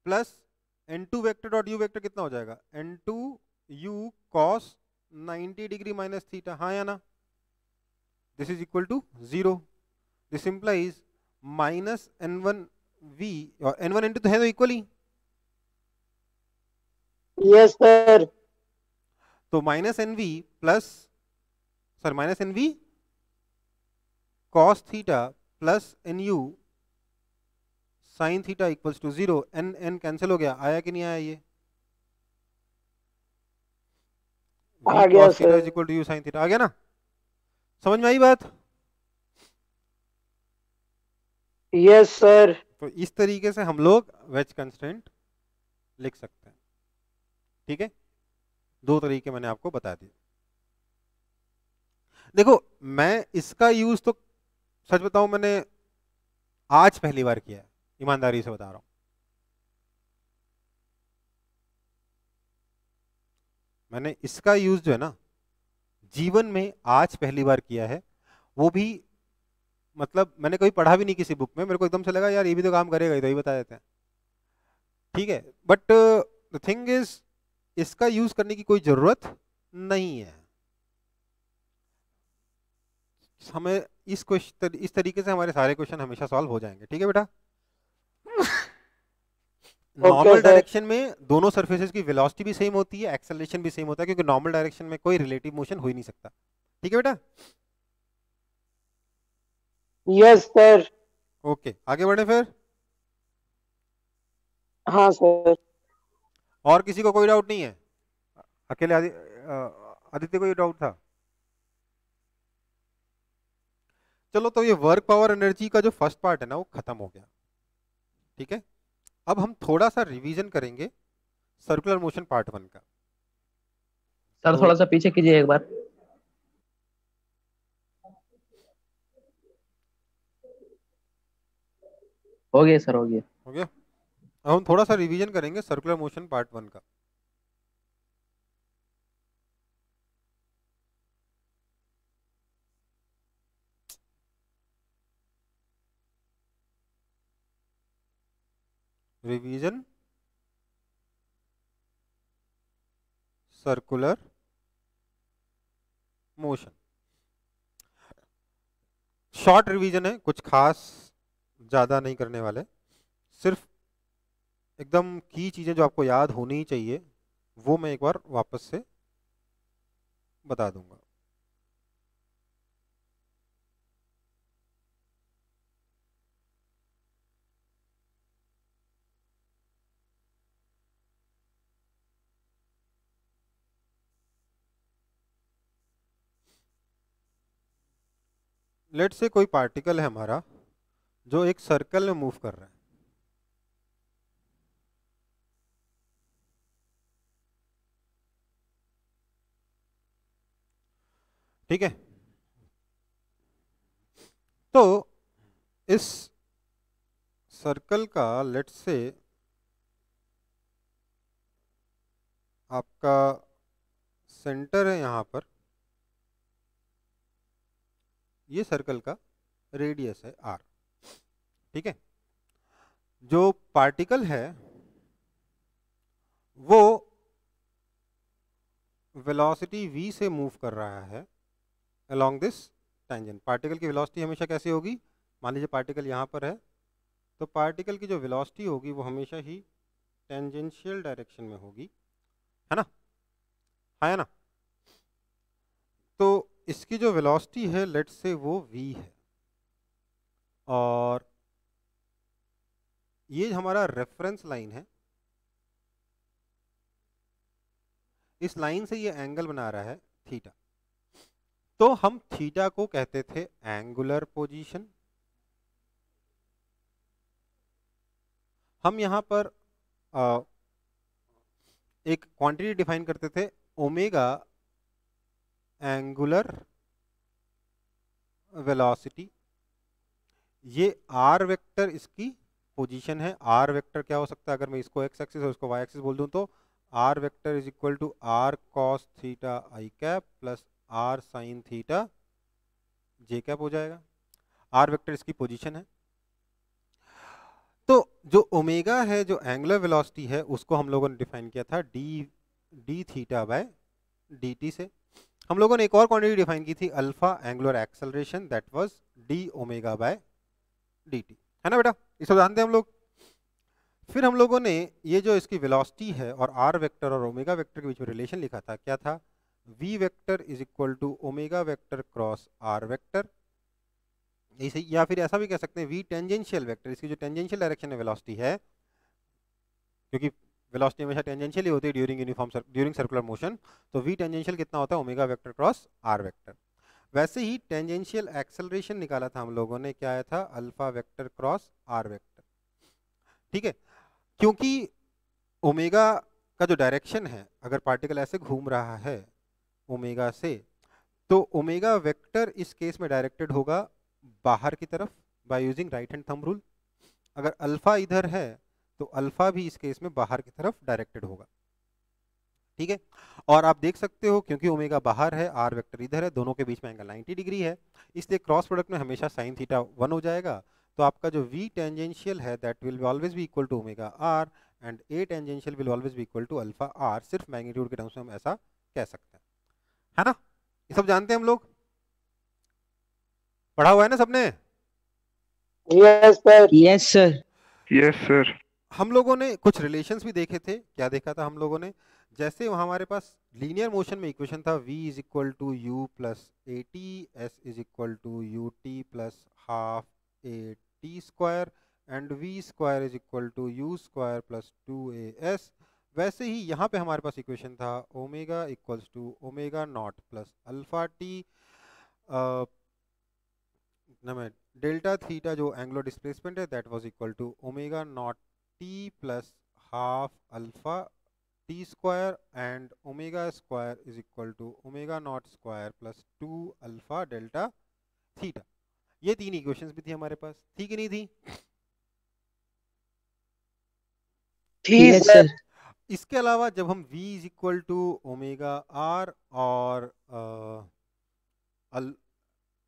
A: Plus n2 vector dot u vector कितना हो जाएगा, n2u cos 90 degree minus theta, हाँ या ना? This is equal to 0। This implies minus n1v, और n1 n2 तो है तो इक्वल ही,
B: यस सर।
A: तो minus nv plus, sir minus nv cos theta plus nu sin theta equals to 0। n n cancel हो गया, आया कि नहीं आया ये,
B: आ गया
A: cos theta
B: sir.
A: Is equal to u sin theta, आ गया ना? समझ में आई बात?
B: Yes sir.
A: तो इस तरीके से हम लोग वेज कंस्ट्रेंट लिख सकते हैं, ठीक है। दो तरीके मैंने आपको बता दिए। देखो मैं इसका यूज तो सच बताऊं मैंने आज पहली बार किया है, ईमानदारी से बता रहा हूं। मैंने इसका यूज जो है ना जीवन में आज पहली बार किया है, वो भी मतलब मैंने कभी पढ़ा भी नहीं किसी बुक में, मेरे को एकदम से लगा यार ये भी तो काम करेगा, ये तो ही बता देते हैं, ठीक है। बट द थिंग इज इसका यूज करने की कोई जरूरत नहीं है। हमें इस तरीके से हमारे सारे क्वेश्चन हमेशा सॉल्व हो जाएंगे, ठीक है बेटा। नॉर्मल डायरेक्शन में दोनों सरफेसेस की वेलोसिटी भी सेम होती है, एक्सेलरेशन भी सेम होता है, क्योंकि नॉर्मल डायरेक्शन में कोई रिलेटिव मोशन हो ही नहीं सकता, ठीक है बेटा।
B: Yes sir.
A: ओके, आगे बढ़े फिर।
B: हाँ सर।
A: और किसी को कोई डाउट नहीं है? अकेले आदित्य को ये डाउट था? चलो, तो ये वर्क पावर एनर्जी का जो फर्स्ट पार्ट है ना वो खत्म हो गया, ठीक है। अब हम थोड़ा सा रिवीजन करेंगे सर्कुलर मोशन पार्ट 1 का।
D: सर थोड़ा सा पीछे कीजिए एक बार। हो गया सर, हो गया।
A: हो गया। अब हम थोड़ा सा रिवीजन करेंगे सर्कुलर मोशन पार्ट 1 का। Revision circular motion, short revision है, कुछ खास ज़्यादा नहीं करने वाले, सिर्फ एकदम की चीज़ें जो आपको याद होनी ही चाहिए वो मैं एक बार वापस से बता दूंगा। लेट से कोई पार्टिकल है हमारा जो एक सर्कल में मूव कर रहा है, ठीक है। तो इस सर्कल का लेट से आपका सेंटर है यहाँ पर, ये सर्कल का रेडियस है r, ठीक है। जो पार्टिकल है वो वेलोसिटी v से मूव कर रहा है अलोंग दिस टेंजेंट। पार्टिकल की वेलोसिटी हमेशा कैसे होगी? मान लीजिए पार्टिकल यहाँ पर है, तो पार्टिकल की जो वेलोसिटी होगी वो हमेशा ही टेंजेंशियल डायरेक्शन में होगी, है ना? है ना? तो इसकी जो वेलोसिटी है लेट से वो v है, और ये हमारा रेफरेंस लाइन है, इस लाइन से ये एंगल बना रहा है थीटा। तो हम थीटा को कहते थे एंगुलर पोजीशन। हम यहाँ पर एक क्वांटिटी डिफाइन करते थे ओमेगा एंगुलर वेलोसिटी। ये आर वेक्टर इसकी पोजीशन है। आर वेक्टर क्या हो सकता है? अगर मैं इसको एक्स एक्सिस और इसको वाई एक्सिस बोल दूं तो r vector is equal to r cos theta i cap plus r sine theta j cap हो जाएगा। आर वेक्टर इसकी पोजीशन है। तो जो ओमेगा है, जो एंगुलर वेलोसिटी है, उसको हम लोगों ने डिफाइन किया था D theta by D T से। हम लोगों ने एक और क्वांटिटी डिफाइन की थी alpha angular acceleration, that was D omega by D T, है ना बेटा? इसको जानते हैं हम लोग। फिर हम लोगों ने ये जो इसकी वेलोसिटी है और आर वेक्टर और ओमेगा वेक्टर के बीच में रिलेशन लिखा था, क्या था? V vector is equal to omega vector cross r vector, इसे या फिर ऐसा भी कह सकते हैं वी टेंजेंशियल वेक्टर, इसकी जो टेंजेंशियल डायरेक्शन में वेलोसिटी है, क्योंकि वेलोसिटी हमेशा टेंजेंशियल ही होती है ड्यूरिंग सर्कुलर मोशन, तो वी टेंजेंशियल कितना होता है? Omega vector cross r vector. वैसे ही टेंजेंशियल एक्सेलरेशन निकाला था हम लोगों ने, क्या आया था? Alpha vector cross r vector, ठीक है। क्योंकि ओमेगा का जो डायरेक्शन है, अगर पार्टिकल ऐसे घूम रहा है ओमेगा से, तो ओमेगा वेक्टर इस केस में डायरेक्टेड होगा बाहर की तरफ by using right hand thumb rule. अगर अल्फा इधर है तो अल्फा भी इस केस में बाहर की तरफ डायरेक्टेड होगा, ठीक है। और आप देख सकते हो क्योंकि ओमेगा बाहर है, आर वेक्टर इधर है, दोनों के बीच में एंगल 90 डिग्री है, इसलिए क्रॉस प्रोडक्ट में हमेशा साइन थीटा 1 हो जाएगा। तो आपका जो v टेंजेंशियल है that will always be equal to omega r and a tangential will always be equal to alpha r. सिर्फ मैग्नीट्यूड के टर्म्स में हम ऐसा कह सकते हैं, है ना। ये सब जानते हैं हम लोग, पढ़ा हुआ है ना सबने।
B: Yes sir.
E: Yes sir.
C: Yes sir.
A: हम लोगों ने कुछ रिलेशंस भी देखे थे। क्या देखा था हम लोगों ने? जैसे वहाँ हमारे पास लीनियर मोशन में इक्वेशन था v is equal to u plus a t, s is equal to u t plus half a t square and v square is equal to u square plus 2as। वैसे ही यहाँ पे हमारे पास equation था omega equals to omega naught plus alpha t delta theta जो angular displacement है that was equal to omega naught t plus half alpha t square and omega square is equal to omega naught square plus 2 alpha delta theta. ये तीन equations भी थी हमारे पास, थी कि नहीं थी?
B: ठीक सर।
A: इसके अलावा जब हम v is equal to omega r और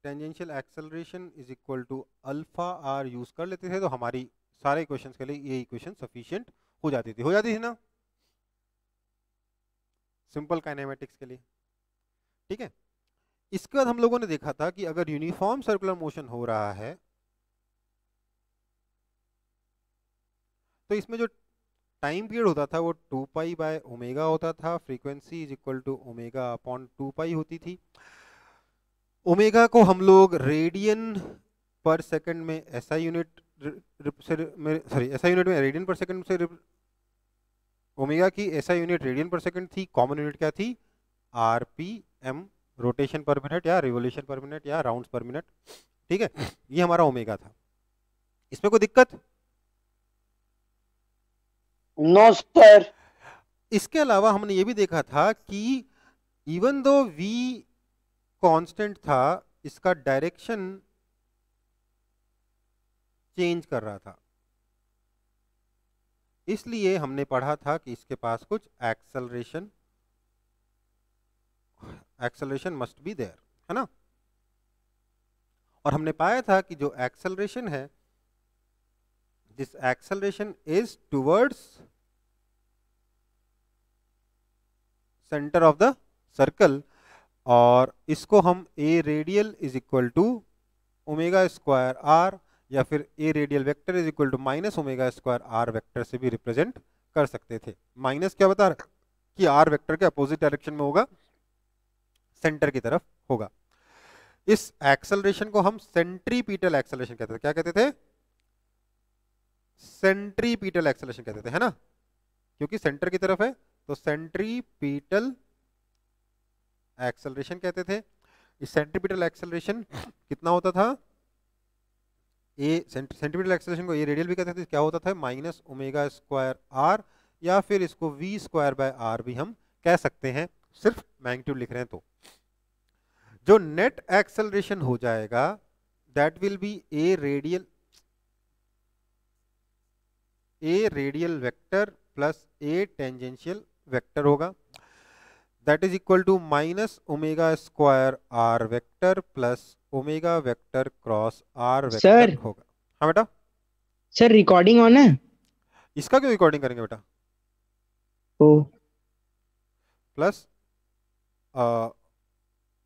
A: tangential acceleration is equal to alpha r use कर लेते थे तो हमारी सारे इक्वेशंस के लिए ये इक्वेशन सफिशिएंट हो जाती थी ना, सिंपल काइनेमेटिक्स के लिए। ठीक है। इसके बाद हम लोगों ने देखा था कि अगर यूनिफॉर्म सर्कुलर मोशन हो रहा है तो इसमें जो टाइम पीरियड होता था वो 2 पाई बाय ओमेगा होता था, frequency is equal to omega upon 2 pi होती थी। ओमेगा को हम लोग रेडियन पर सेकंड में ऐसा यूनिट ऐसा यूनिट में रेडियन पर सेकंड से ओमेगा की ऐसा यूनिट रेडियन पर सेकंड थी। कॉमन यूनिट क्या थी? आरपीएम, रोटेशन पर मिनट या रिवोल्यूशन पर मिनट या राउंड्स पर मिनट। ठीक है, ये हमारा ओमेगा था। इसमें कोई दिक्कत?
B: No sir.
A: इसके अलावा हमने ये भी देखा था कि इवन दो v कांस्टेंट था, इसका डायरेक्शन चेंज कर रहा था, इसलिए हमने पढ़ा था कि इसके पास कुछ एक्सेलरेशन मस्ट बी देयर, है ना। और हमने पाया था कि जो एक्सेलरेशन है, this acceleration is towards centre of the circle, और इसको हम a radial is equal to omega square r या फिर a radial vector is equal to minus omega square r vector से भी रिप्रेजेंट कर सकते थे। माइनस क्या बता रहा कि आर वेक्टर के अपोजिट डायरेक्शन में होगा, सेंटर की तरफ होगा। इस एक्सेलरेशन को हम सेंट्रीपिटल एक्सेलरेशन कहते थे। क्या कहते थे? सेंट्रीपिटल एक्सेलरेशन कहते थे, है ना, क्योंकि सेंटर की तरफ है तो सेंट्रीपिटल एक्सेलरेशन कहते थे। इस सेंट्रीपिटल एक्सेलरेशन कितना होता था? सेंट्रीपिटल एक्सेलरेशन को ए रेडियल भी कहते थे। क्या होता था? माइनस ओमेगा स्क्वायर आर, या फिर इसको वी स्क्वायर बाय आर भी हम कह सकते हैं, सिर्फ मैग्नीट्यूड लिख रहे हैं तो। जो नेट एक्सेलरेशन हो जाएगा that will be a radial vector plus a tangential vector होगा, that is equal to minus omega square r vector plus omega vector cross r vector होगा। हाँ बेटा।
E: सर रिकॉर्डिंग ऑन है?
A: इसका क्यों रिकॉर्डिंग करेंगे बेटा?
E: ओ
A: plus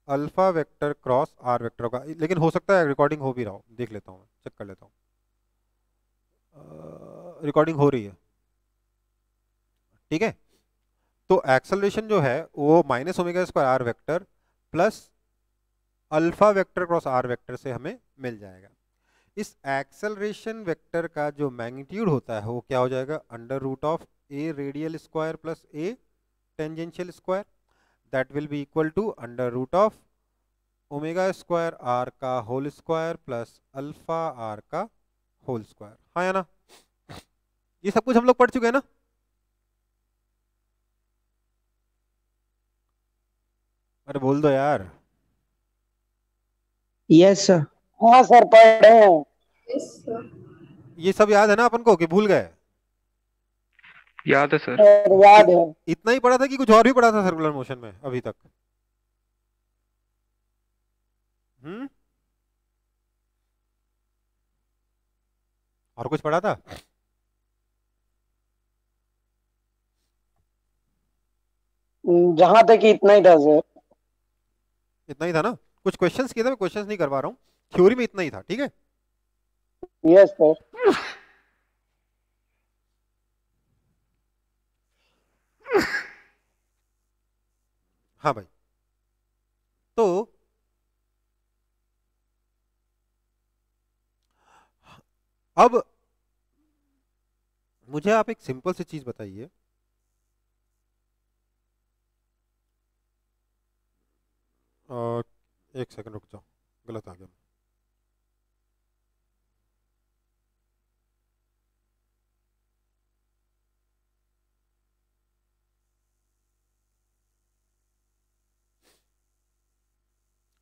A: alpha vector cross r vector होगा, लेकिन हो सकता है रिकॉर्डिंग हो भी रहा हो, देख लेता हूँ, चेक कर लेता हूँ। रिकॉर्डिंग हो रही है, ठीक है। तो एक्सेलरेशन जो है वो minus omega square r vector plus alpha vector cross r vector से हमें मिल जाएगा। इस एक्सेलरेशन वेक्टर का जो मैग्नीट्यूड होता है वो क्या हो जाएगा? Under root of a radial square plus a tangential square, that will be equal to under root of omega square r का whole square plus alpha r का होल स्क्वायर। हाँ या ना? ये सब कुछ हम लोग पढ़ चुके हैं ना? अरे बोल दो यार।
E: Yes sir.
B: हाँ सर पढ़ रहे हैं।
A: ये सब याद है ना अपन को कि भूल गए?
C: याद है सर।
B: सर याद है।
A: इतना ही पढ़ा था कि कुछ और भी पढ़ा था सर्कुलर मोशन में अभी तक? हम्म, और कुछ पढ़ा था?
B: जहां तक कि इतना ही था सर।
A: इतना ही था ना? कुछ क्वेश्चंस किए थे, मैं क्वेश्चंस नहीं करवा रहा हूँ, थ्योरी में इतना ही था, ठीक है?
B: Yes sir.
A: हाँ भाई, तो अब मुझे आप एक सिंपल सी चीज बताइए, एक सेकंड रुक जाओ, गलत आ गया।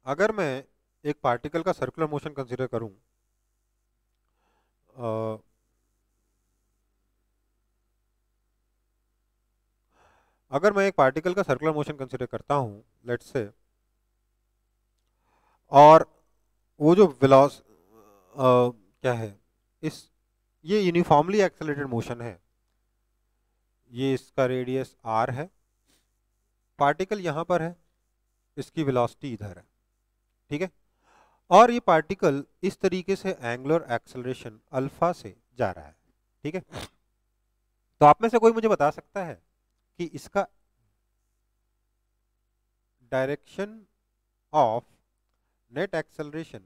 A: अगर मैं एक पार्टिकल का सर्कुलर मोशन कंसीडर करूं, अगर मैं एक पार्टिकल का सर्कुलर मोशन कंसीडर करता हूं, लेट्स से, और वो जो वेलोस क्या है, इस ये यूनिफॉर्मली एक्सेलरेटेड मोशन है, ये इसका रेडियस r है, पार्टिकल यहां पर है, इसकी वेलोसिटी इधर है, ठीक है? और ये पार्टिकल इस तरीके से एंगुलर एक्सेलरेशन अल्फा से जा रहा है, ठीक है? तो आप में से कोई मुझे बता सकता है कि इसका डायरेक्शन ऑफ नेट एक्सेलरेशन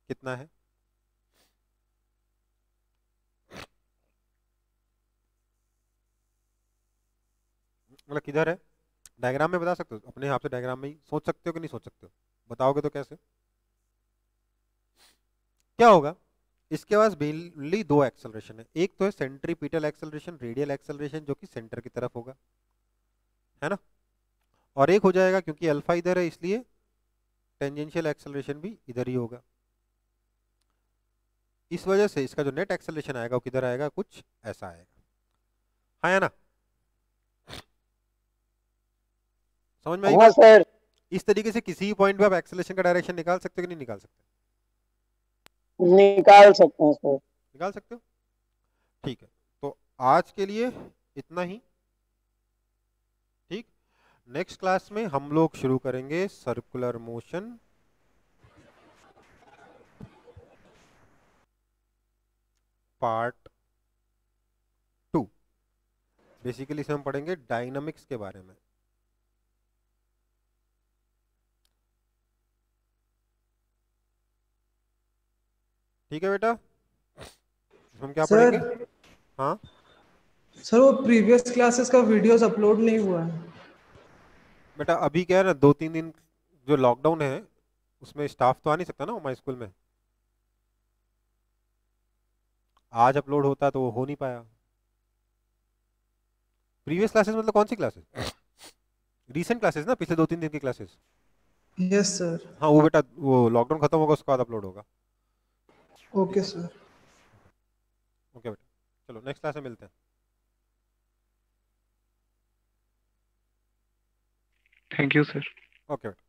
A: कितना है? मतलब किधर है? डायग्राम में बता सकते हो? अपने आप से डायग्राम में ही सोच सकते हो कि नहीं सोच सकते हो? बताओगे तो कैसे? क्या होगा? इसके पास मेनली दो एक्सेलरेशन है, एक तो है सेंट्रीपिटल एक्सेलरेशन, रेडियल एक्सेलरेशन, जो कि सेंटर की तरफ होगा, है ना? और एक हो जाएगा, क्योंकि अल्फा इधर है इसलिए टेंजेंशियल एक्सेलरेशन भी इधर ही होगा। इस वजह से इसका जो नेट एक्सेलरेशन आएगा वो किधर आएगा? कुछ ऐसा आएगा, हाँ या ना? समझ में आई
B: हाँ
A: बात?
B: सर।
A: इस तरीके से किसी भी पॉइंट पे आप एक्सेलरेशन का डायरेक्शन निकाल सकते हो कि नहीं निकाल सकते?
B: निकाल सकते हैं सर।
A: निकाल सकते हो, ठीक है। तो आज के लिए इतना ही, ठीक। नेक्स्ट क्लास में हम लोग शुरू करेंगे सर्कुलर मोशन, पार्ट 2। बेसिकली इसे हम पढ़ेंगे डायनामिक्स के बारे में। ठीक है बेटा, हम क्या
G: सर
A: पढ़ेंगे? हाँ
G: सर वो प्रीवियस क्लासेस का वीडियोस अपलोड नहीं हुआ है।
A: बेटा, अभी क्या है ना, 2-3 दिन जो लॉकडाउन है उसमें स्टाफ तो आ नहीं सकता ना हमारे स्कूल में। आज अपलोड होता तो वो हो नहीं पाया। प्रीवियस क्लासेस मतलब कौन सी क्लासेस? रीसेंट क्लासेस ना, पिछले 2-3 दिन की क्लासेस।
G: Yes sir.
A: हाँ वो बेटा, वो लॉकडाउन खत्म होगा उसके बाद अपलोड होगा।
G: Okay sir.
A: ओके बेटा, चलो नेक्स्ट क्लास में मिलते हैं।
C: Thank you sir.
A: ओके बेटा।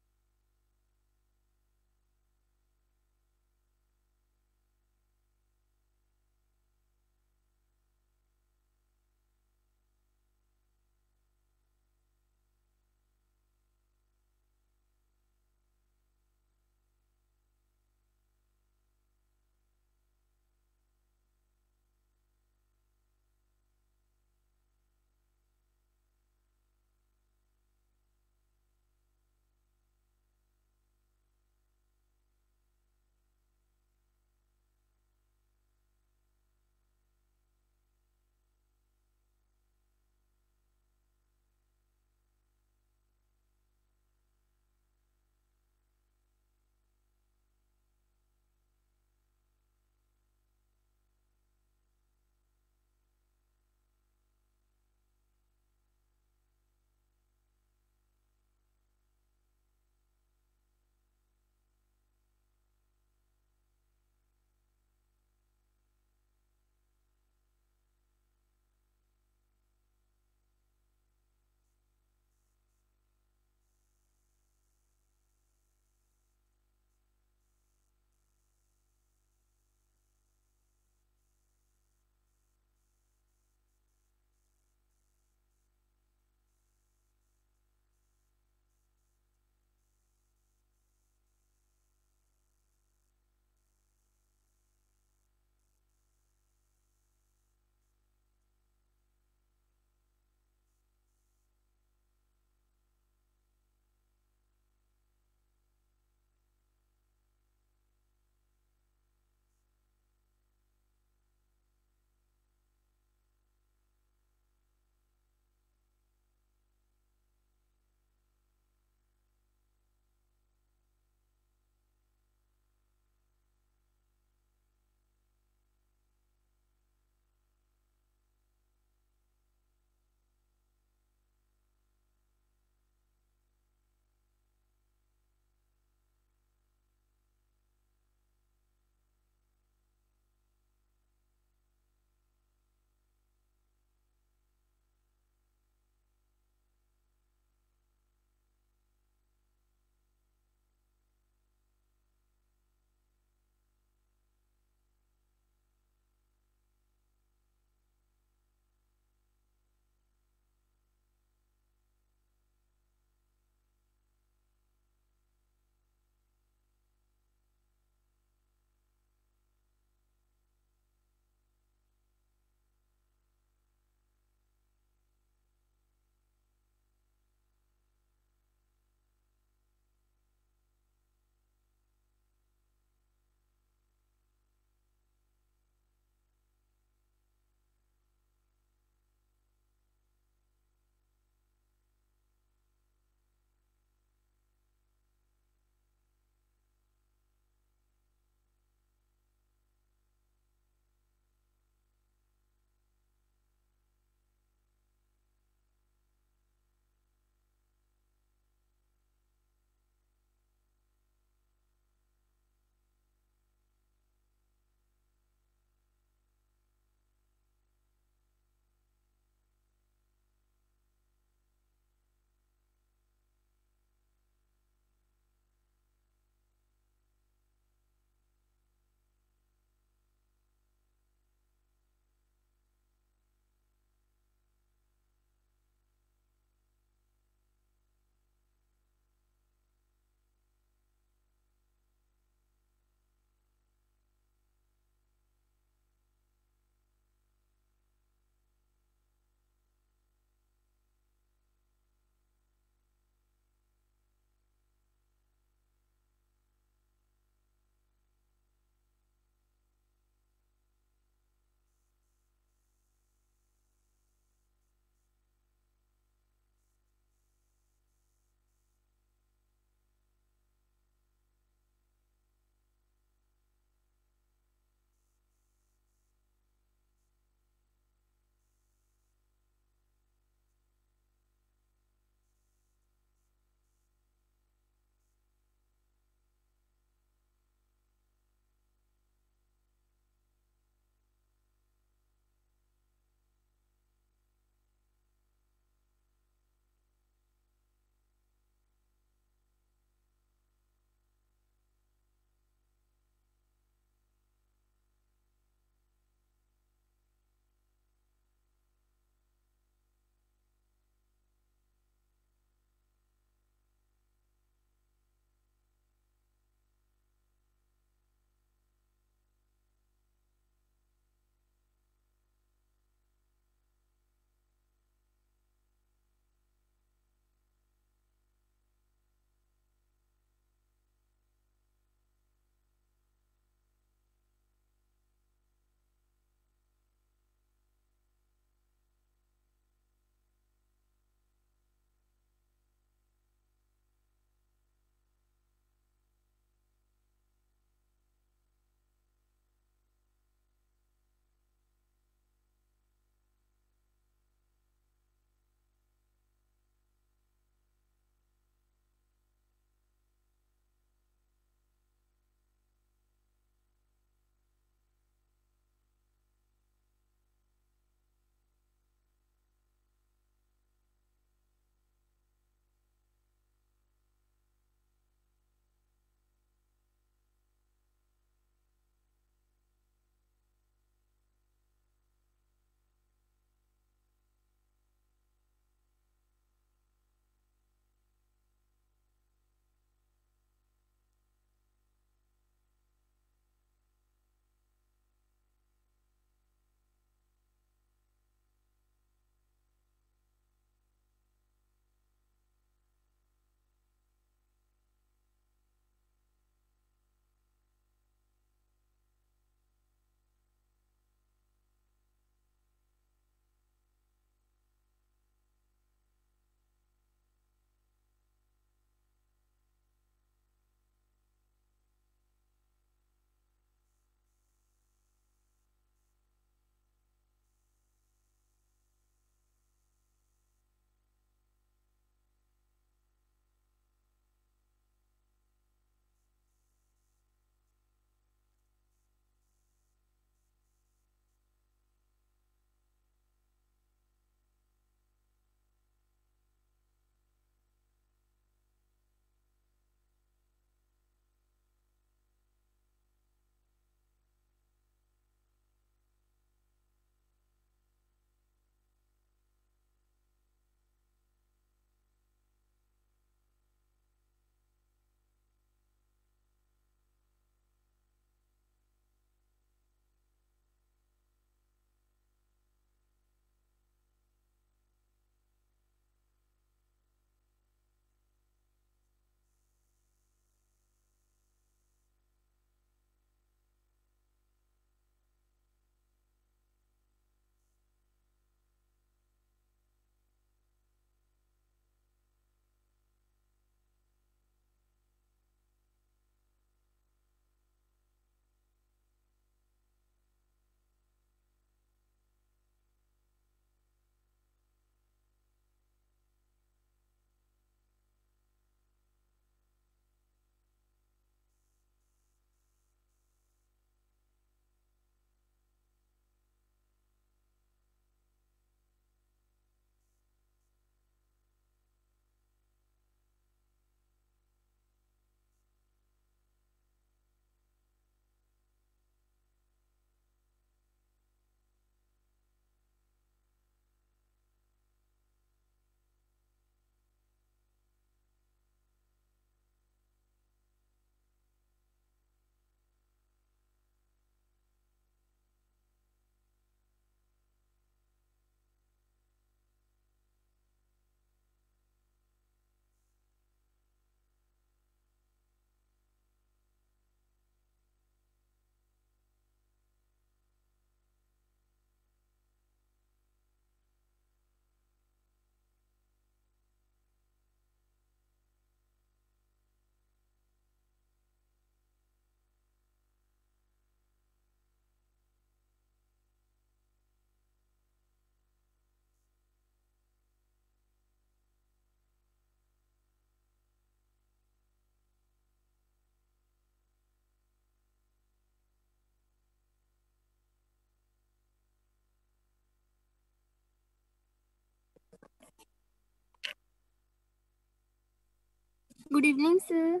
H: Good evening, sir.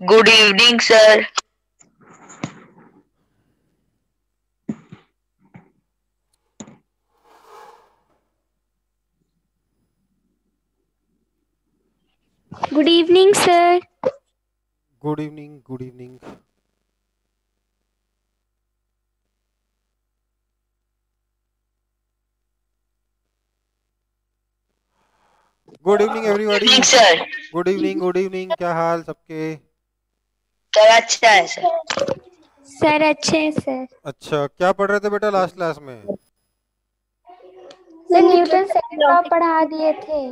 F: Good evening, sir.
H: Good evening, sir.
A: Good evening. Good evening. Good evening everybody.
F: Evening, sir.
A: Good evening. Good evening. क्या हाल सबके?
F: Sir अच्छा है सर.
H: सर अच्छे हैं सर.
A: अच्छा, क्या पढ़ रहे थे बेटा लास्ट क्लास में?
H: सर न्यूटन सेकंड लॉ पढ़ा दिए थे.